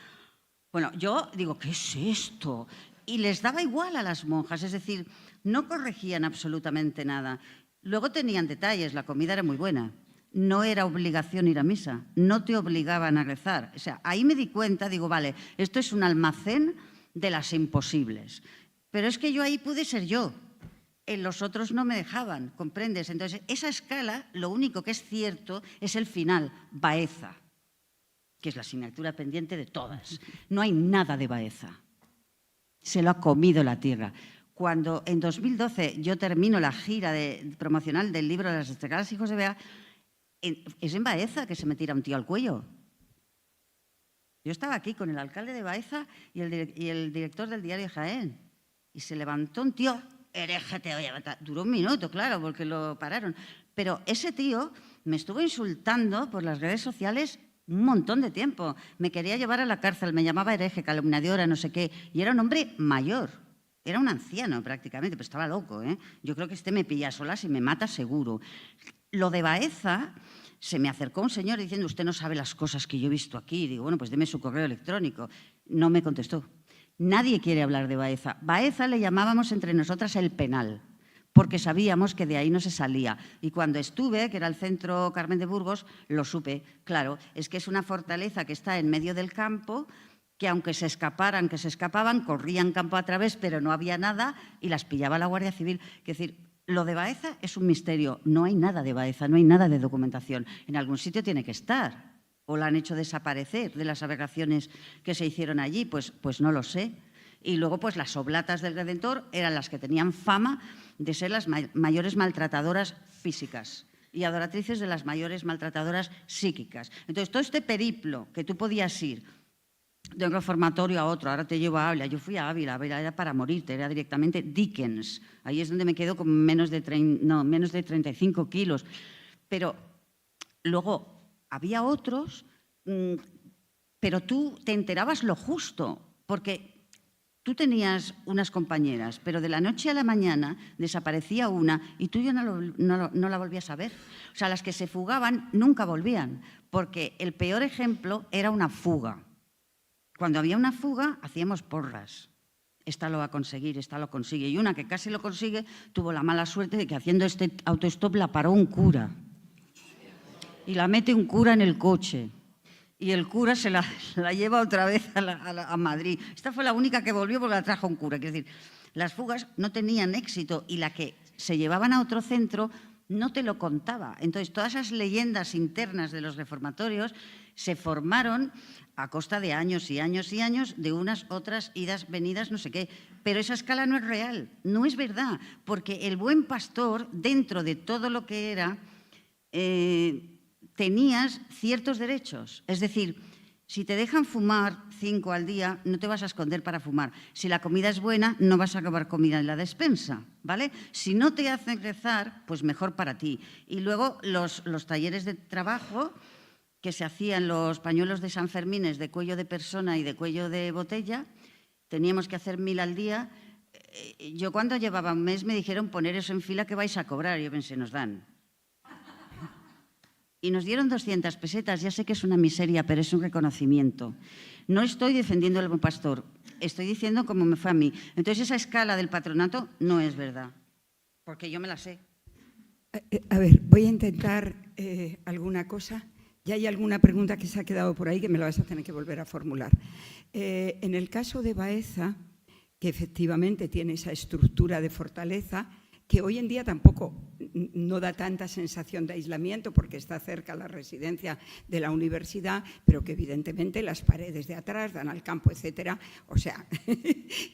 Bueno, yo digo, ¿qué es esto? Y les daba igual a las monjas, es decir, no corregían absolutamente nada. Luego tenían detalles, la comida era muy buena. No era obligación ir a misa, no te obligaban a rezar. O sea, ahí me di cuenta, digo, vale, esto es un almacén de las imposibles. Pero es que yo ahí pude ser yo. en los otros no me dejaban, ¿comprendes? Entonces, esa escala, lo único que es cierto es el final, Baeza, que es la asignatura pendiente de todas. No hay nada de Baeza. Se lo ha comido la tierra. Cuando en 2012 yo termino la gira promocional del libro de las destacadas hijos de Bea, es en Baeza que se me tira un tío al cuello. Yo estaba aquí con el alcalde de Baeza y el director del diario Jaén. Y se levantó un tío, hereje, te voy a matar. Duró un minuto, claro, porque lo pararon. Pero ese tío me estuvo insultando por las redes sociales un montón de tiempo. Me quería llevar a la cárcel, me llamaba hereje, calumniadora, no sé qué. Y era un hombre mayor. Era un anciano prácticamente, pero estaba loco, ¿eh? Yo creo que me pilla a solas y me mata seguro. Lo de Baeza, se me acercó un señor diciendo, usted no sabe las cosas que yo he visto aquí. Digo, bueno, pues deme su correo electrónico. No me contestó. Nadie quiere hablar de Baeza. Baeza le llamábamos entre nosotras el penal, porque sabíamos que de ahí no se salía. Y cuando estuve, que era el centro Carmen de Burgos, lo supe. Claro, es que es una fortaleza que está en medio del campo, que aunque se escapaban, corrían campo a través, pero no había nada y las pillaba la Guardia Civil. Es decir, lo de Baeza es un misterio. No hay nada de Baeza, no hay nada de documentación. En algún sitio tiene que estar. ¿O la han hecho desaparecer de las aberraciones que se hicieron allí? Pues no lo sé. Y luego, pues las oblatas del Redentor eran las que tenían fama de ser las mayores maltratadoras físicas y adoratrices de las mayores maltratadoras psíquicas. Entonces, todo este periplo que tú podías ir de un reformatorio a otro, ahora te llevo a Ávila. Yo fui a Ávila era para morirte, era directamente Dickens. Ahí es donde me quedo con menos de 35 kilos. Pero luego había otros, pero tú te enterabas lo justo, porque tú tenías unas compañeras, pero de la noche a la mañana desaparecía una y tú ya no la volvías a ver. O sea, las que se fugaban nunca volvían, porque el peor ejemplo era una fuga. Cuando había una fuga, hacíamos porras. Esta lo va a conseguir, esta lo consigue. Y una que casi lo consigue tuvo la mala suerte de que haciendo este autostop la paró un cura. Y la mete un cura en el coche. Y el cura se la lleva otra vez a Madrid. Esta fue la única que volvió porque la trajo un cura. Quiero decir, las fugas no tenían éxito y la que se llevaban a otro centro no te lo contaba. Entonces, todas esas leyendas internas de los reformatorios se formaron a costa de años y años y años, de unas otras idas, venidas, no sé qué. Pero esa escala no es real, no es verdad, porque el buen pastor, dentro de todo lo que era, tenías ciertos derechos. Es decir, si te dejan fumar 5 al día, no te vas a esconder para fumar. Si la comida es buena, no vas a acabar comida en la despensa, ¿vale? Si no te hacen rezar, pues mejor para ti. Y luego los talleres de trabajo que se hacían, los pañuelos de San Fermines de cuello de persona y de cuello de botella, teníamos que hacer 1000 al día. Yo cuando llevaba un mes me dijeron poner eso en fila que vais a cobrar. Yo pensé, nos dan. Y nos dieron 200 pesetas. Ya sé que es una miseria, pero es un reconocimiento. No estoy defendiendo al buen pastor, estoy diciendo cómo me fue a mí. Entonces esa escala del patronato no es verdad, porque yo me la sé. A ver, voy a intentar alguna cosa. Ya hay alguna pregunta que se ha quedado por ahí que me la vas a tener que volver a formular. En el caso de Baeza, que efectivamente tiene esa estructura de fortaleza, que hoy en día tampoco no da tanta sensación de aislamiento porque está cerca la residencia de la universidad, pero que evidentemente las paredes de atrás dan al campo, etcétera. O sea,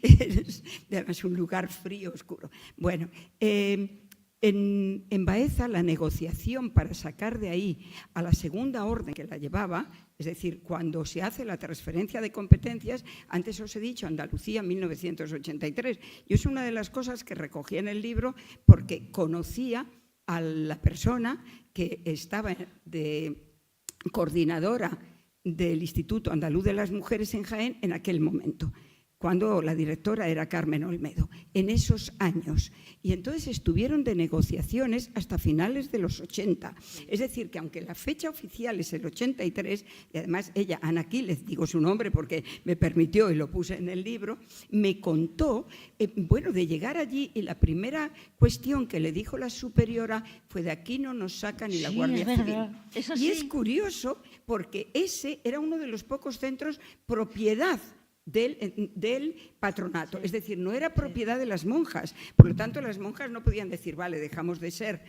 es un lugar frío, oscuro. Bueno, en Baeza la negociación para sacar de ahí a la segunda orden que la llevaba, es decir, cuando se hace la transferencia de competencias, antes os he dicho Andalucía 1983, yo es una de las cosas que recogí en el libro porque conocía a la persona que estaba de coordinadora del Instituto Andaluz de las Mujeres en Jaén en aquel momento, cuando la directora era Carmen Olmedo, en esos años. Y entonces estuvieron de negociaciones hasta finales de los 80. Es decir, que aunque la fecha oficial es el 83, y además ella, Ana Quílez, digo su nombre porque me permitió y lo puse en el libro, me contó, bueno, de llegar allí y la primera cuestión que le dijo la superiora fue: de aquí no nos saca ni la Guardia Civil. Eso y sí. es curioso porque ese era uno de los pocos centros propiedad del patronato, es decir, no era propiedad de las monjas, por lo tanto las monjas no podían decir, vale, dejamos de ser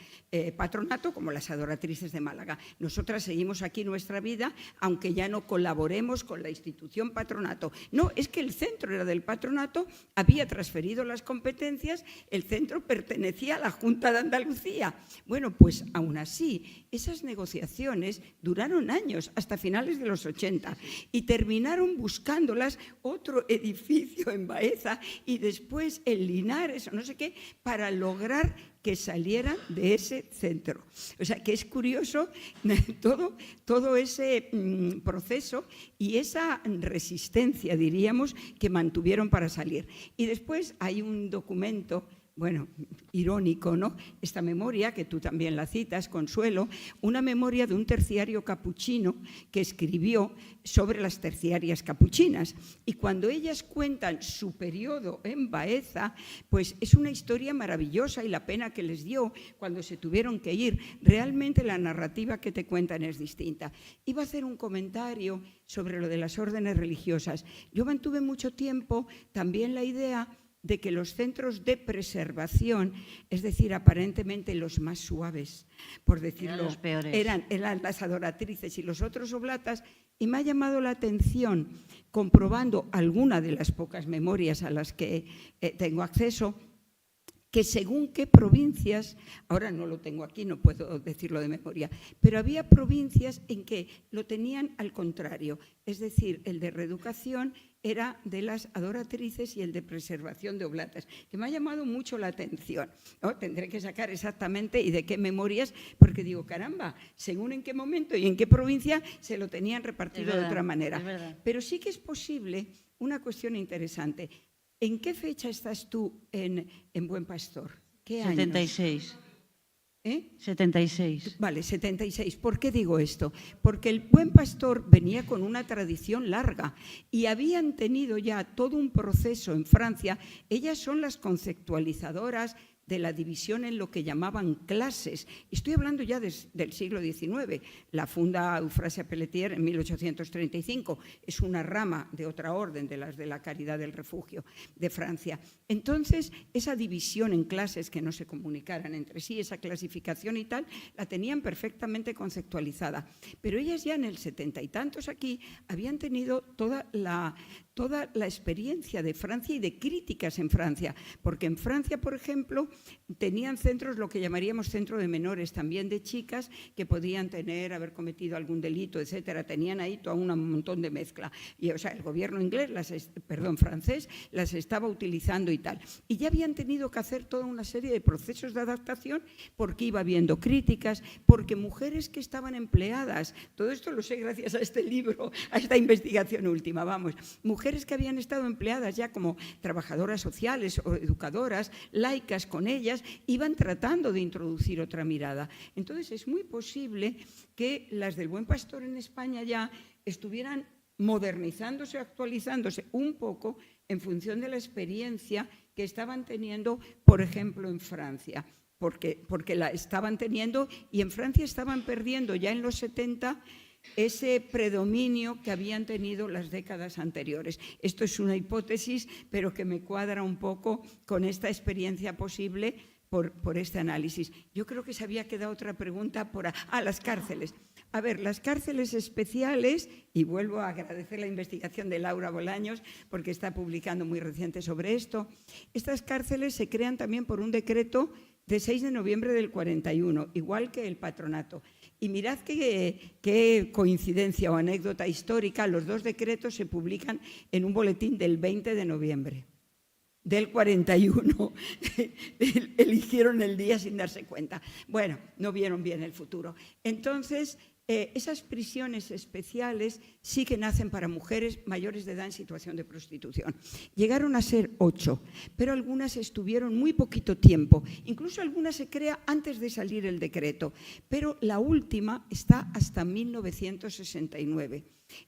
patronato como las adoratrices de Málaga, nosotras seguimos aquí nuestra vida, aunque ya no colaboremos con la institución patronato. No, es que el centro era del patronato, había transferido las competencias, el centro pertenecía a la Junta de Andalucía. Bueno, pues aún así, esas negociaciones duraron años, hasta finales de los 80, y terminaron buscándolas otro edificio en Baeza y después en Linares o no sé qué, para lograr que salieran de ese centro. O sea, que es curioso todo ese proceso y esa resistencia, diríamos, que mantuvieron para salir. Y después hay un documento, bueno, irónico, ¿no? Esta memoria, que tú también la citas, Consuelo, una memoria de un terciario capuchino que escribió sobre las terciarias capuchinas. Y cuando ellas cuentan su periodo en Baeza, pues es una historia maravillosa y la pena que les dio cuando se tuvieron que ir. Realmente la narrativa que te cuentan es distinta. Iba a hacer un comentario sobre lo de las órdenes religiosas. Yo mantuve mucho tiempo también la idea de que los centros de preservación, es decir, aparentemente los más suaves, por decirlo, los peores, eran las adoratrices y los otros oblatas, y me ha llamado la atención, comprobando alguna de las pocas memorias a las que tengo acceso, que según qué provincias, ahora no lo tengo aquí, no puedo decirlo de memoria, pero había provincias en que lo tenían al contrario, es decir, el de reeducación era de las adoratrices y el de preservación de oblatas, que me ha llamado mucho la atención, ¿no? Tendré que sacar exactamente y de qué memorias, porque digo, caramba, según en qué momento y en qué provincia se lo tenían repartido de otra manera. Pero sí que es posible una cuestión interesante. ¿En qué fecha estás tú en Buen Pastor? ¿Qué años? 76. 76. Vale, 76. ¿Por qué digo esto? Porque el Buen Pastor venía con una tradición larga y habían tenido ya todo un proceso en Francia. Ellas son las conceptualizadoras de la división en lo que llamaban clases. Estoy hablando ya del siglo XIX. La funda Eufrasia Pelletier en 1835. Es una rama de otra orden, de las de la Caridad del Refugio de Francia. Entonces, esa división en clases que no se comunicaran entre sí, esa clasificación y tal, la tenían perfectamente conceptualizada. Pero ellas ya en el 70 y tantos aquí habían tenido toda la experiencia de Francia y de críticas en Francia, porque en Francia, por ejemplo, tenían centros, lo que llamaríamos centro de menores, también de chicas que podían haber cometido algún delito, etcétera. Tenían ahí todo un montón de mezcla. Y, o sea, el gobierno francés las estaba utilizando y tal. Y ya habían tenido que hacer toda una serie de procesos de adaptación porque iba habiendo críticas, porque mujeres que estaban empleadas, todo esto lo sé gracias a este libro, a esta investigación última, vamos, mujeres que habían estado empleadas ya como trabajadoras sociales o educadoras, laicas con ellas, iban tratando de introducir otra mirada. Entonces es muy posible que las del Buen Pastor en España ya estuvieran modernizándose, actualizándose un poco en función de la experiencia que estaban teniendo, por ejemplo, en Francia, porque la estaban teniendo y en Francia estaban perdiendo ya en los 70 ese predominio que habían tenido las décadas anteriores. Esto es una hipótesis, pero que me cuadra un poco con esta experiencia posible por este análisis. Yo creo que se había quedado otra pregunta por... las cárceles. A ver, las cárceles especiales, y vuelvo a agradecer la investigación de Laura Bolaños, porque está publicando muy reciente sobre esto. Estas cárceles se crean también por un decreto de 6 de noviembre del 41, igual que el patronato. Y mirad qué coincidencia o anécdota histórica, los dos decretos se publican en un boletín del 20 de noviembre del 41. Eligieron el día sin darse cuenta. Bueno, no vieron bien el futuro. Entonces, esas prisiones especiales sí que nacen para mujeres mayores de edad en situación de prostitución. Llegaron a ser 8, pero algunas estuvieron muy poquito tiempo. Incluso algunas se crea antes de salir el decreto, pero la última está hasta 1969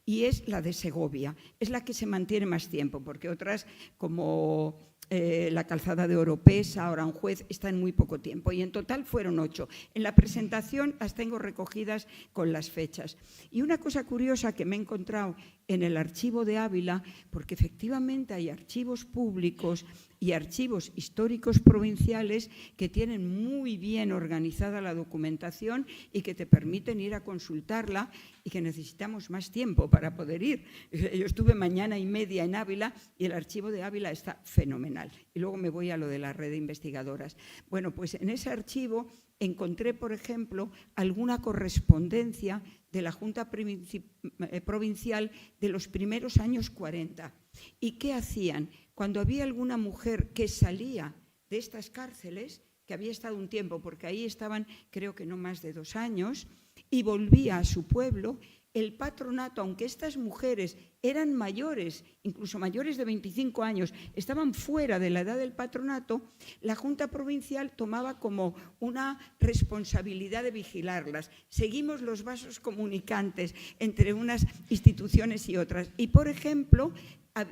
y es la de Segovia. Es la que se mantiene más tiempo, porque otras como la Calzada de Oropesa, Aranjuez, está en muy poco tiempo y en total fueron 8. En la presentación las tengo recogidas con las fechas. Y una cosa curiosa que me he encontrado en el archivo de Ávila, porque efectivamente hay archivos públicos y archivos históricos provinciales que tienen muy bien organizada la documentación y que te permiten ir a consultarla y que necesitamos más tiempo para poder ir. Yo estuve mañana y media en Ávila y el archivo de Ávila está fenomenal. Y luego me voy a lo de la red de investigadoras. Bueno, pues en ese archivo encontré, por ejemplo, alguna correspondencia de la Junta Provincial de los primeros años 40. ¿Y qué hacían? Cuando había alguna mujer que salía de estas cárceles, que había estado un tiempo, porque ahí estaban creo que no más de 2 años, y volvía a su pueblo, el patronato, aunque estas mujeres eran mayores, incluso mayores de 25 años, estaban fuera de la edad del patronato, la Junta Provincial tomaba como una responsabilidad de vigilarlas. Seguimos los vasos comunicantes entre unas instituciones y otras. Y, por ejemplo,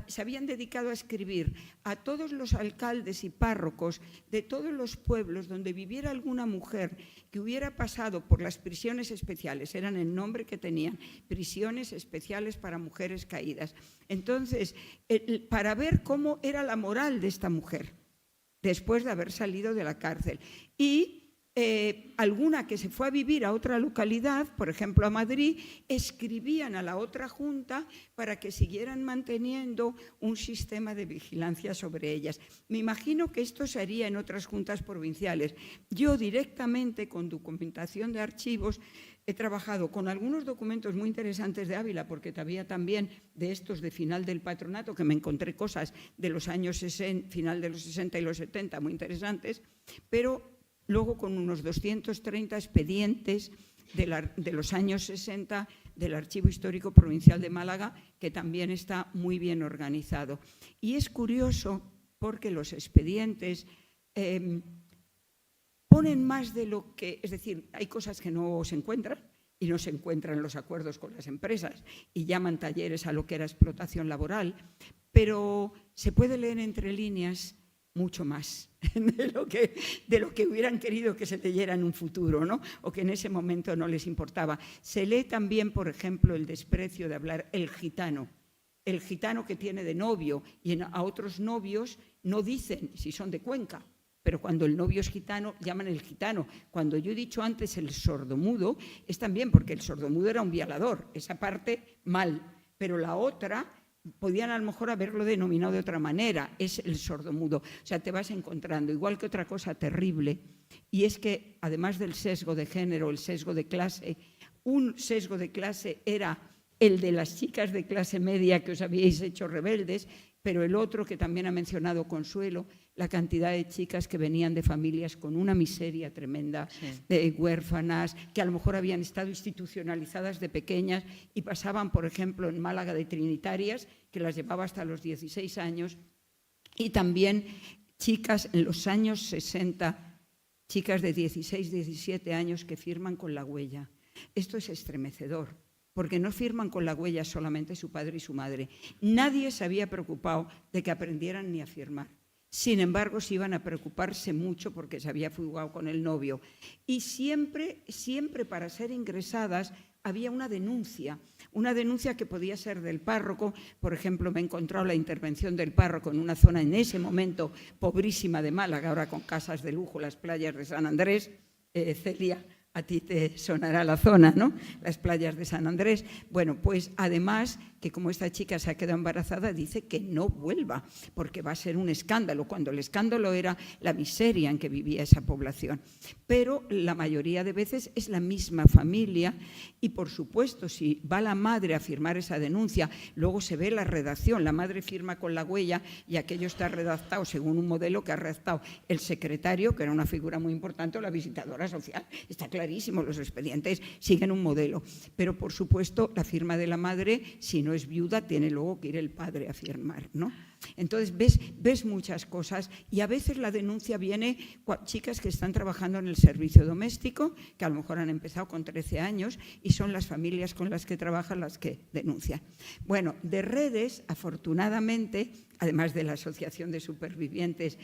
se habían dedicado a escribir a todos los alcaldes y párrocos de todos los pueblos donde viviera alguna mujer que hubiera pasado por las prisiones especiales, eran el nombre que tenían, prisiones especiales para mujeres caídas. Entonces, para ver cómo era la moral de esta mujer después de haber salido de la cárcel. Y alguna que se fue a vivir a otra localidad, por ejemplo a Madrid, escribían a la otra junta para que siguieran manteniendo un sistema de vigilancia sobre ellas. Me imagino que esto se haría en otras juntas provinciales. Yo directamente con documentación de archivos he trabajado con algunos documentos muy interesantes de Ávila, porque había también de estos de final del patronato, que me encontré cosas de los años 60, final de los 60 y los 70 muy interesantes, pero luego con unos 230 expedientes de los años 60 del Archivo Histórico Provincial de Málaga, que también está muy bien organizado. Y es curioso porque los expedientes ponen más de lo que, es decir, hay cosas que no se encuentran y no se encuentran los acuerdos con las empresas y llaman talleres a lo que era explotación laboral, pero se puede leer entre líneas mucho más de lo que hubieran querido que se leyera en un futuro, ¿no? O que en ese momento no les importaba. Se lee también, por ejemplo, el desprecio de hablar el gitano que tiene de novio, y a otros novios no dicen si son de Cuenca, pero cuando el novio es gitano, llaman el gitano. Cuando yo he dicho antes el sordomudo, es también porque el sordomudo era un violador, esa parte mal, pero la otra podían a lo mejor haberlo denominado de otra manera, es el sordomudo. O sea, te vas encontrando, igual que otra cosa terrible, y es que además del sesgo de género, el sesgo de clase, un sesgo de clase era el de las chicas de clase media que os habíais hecho rebeldes, pero el otro que también ha mencionado Consuelo, la cantidad de chicas que venían de familias con una miseria tremenda, sí, de huérfanas, que a lo mejor habían estado institucionalizadas de pequeñas y pasaban, por ejemplo, en Málaga de trinitarias, que las llevaba hasta los 16 años, y también chicas en los años 60, chicas de 16, 17 años que firman con la huella. Esto es estremecedor, porque no firman con la huella solamente su padre y su madre. Nadie se había preocupado de que aprendieran ni a firmar. Sin embargo, se iban a preocuparse mucho porque se había fugado con el novio. Y siempre para ser ingresadas había una denuncia que podía ser del párroco. Por ejemplo, me he encontrado la intervención del párroco en una zona en ese momento pobrísima de Málaga, ahora con casas de lujo, las playas de San Andrés. Celia, a ti te sonará la zona, ¿no? Las playas de San Andrés. Bueno, pues además que como esta chica se ha quedado embarazada, dice que no vuelva, porque va a ser un escándalo, cuando el escándalo era la miseria en que vivía esa población. Pero la mayoría de veces es la misma familia y, por supuesto, si va la madre a firmar esa denuncia, luego se ve la redacción, la madre firma con la huella y aquello está redactado según un modelo que ha redactado el secretario, que era una figura muy importante, o la visitadora social. Está clarísimo, los expedientes siguen un modelo. Pero, por supuesto, la firma de la madre, si no es viuda, tiene luego que ir el padre a firmar, ¿no? Entonces ves muchas cosas y a veces la denuncia viene chicas que están trabajando en el servicio doméstico, que a lo mejor han empezado con 13 años y son las familias con las que trabajan las que denuncian. Bueno, de redes, afortunadamente, además de la Asociación de Supervivientes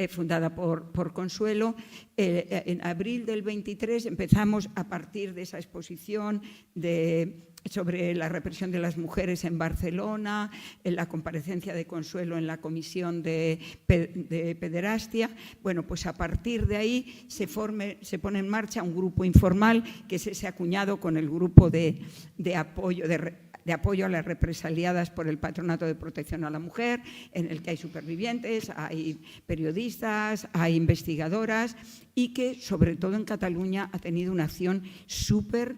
fundada por Consuelo, en abril del 23 empezamos a partir de esa exposición sobre la represión de las mujeres en Barcelona, en la comparecencia de Consuelo en la comisión de pederastia. Bueno, pues a partir de ahí se pone en marcha un grupo informal que es ese acuñado con el grupo de apoyo a las represaliadas por el Patronato de Protección a la Mujer, en el que hay supervivientes, hay periodistas, hay investigadoras y que, sobre todo en Cataluña, ha tenido una acción súper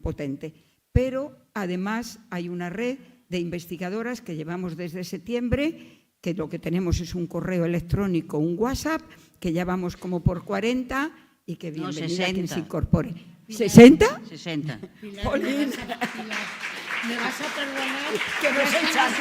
potente. Pero, además, hay una red de investigadoras que llevamos desde septiembre, que lo que tenemos es un correo electrónico, un WhatsApp, que ya vamos como por 40 y que bienvenida quien se incorpore. ¿60? 60. Pilar, me vas a perdonar que nos echan.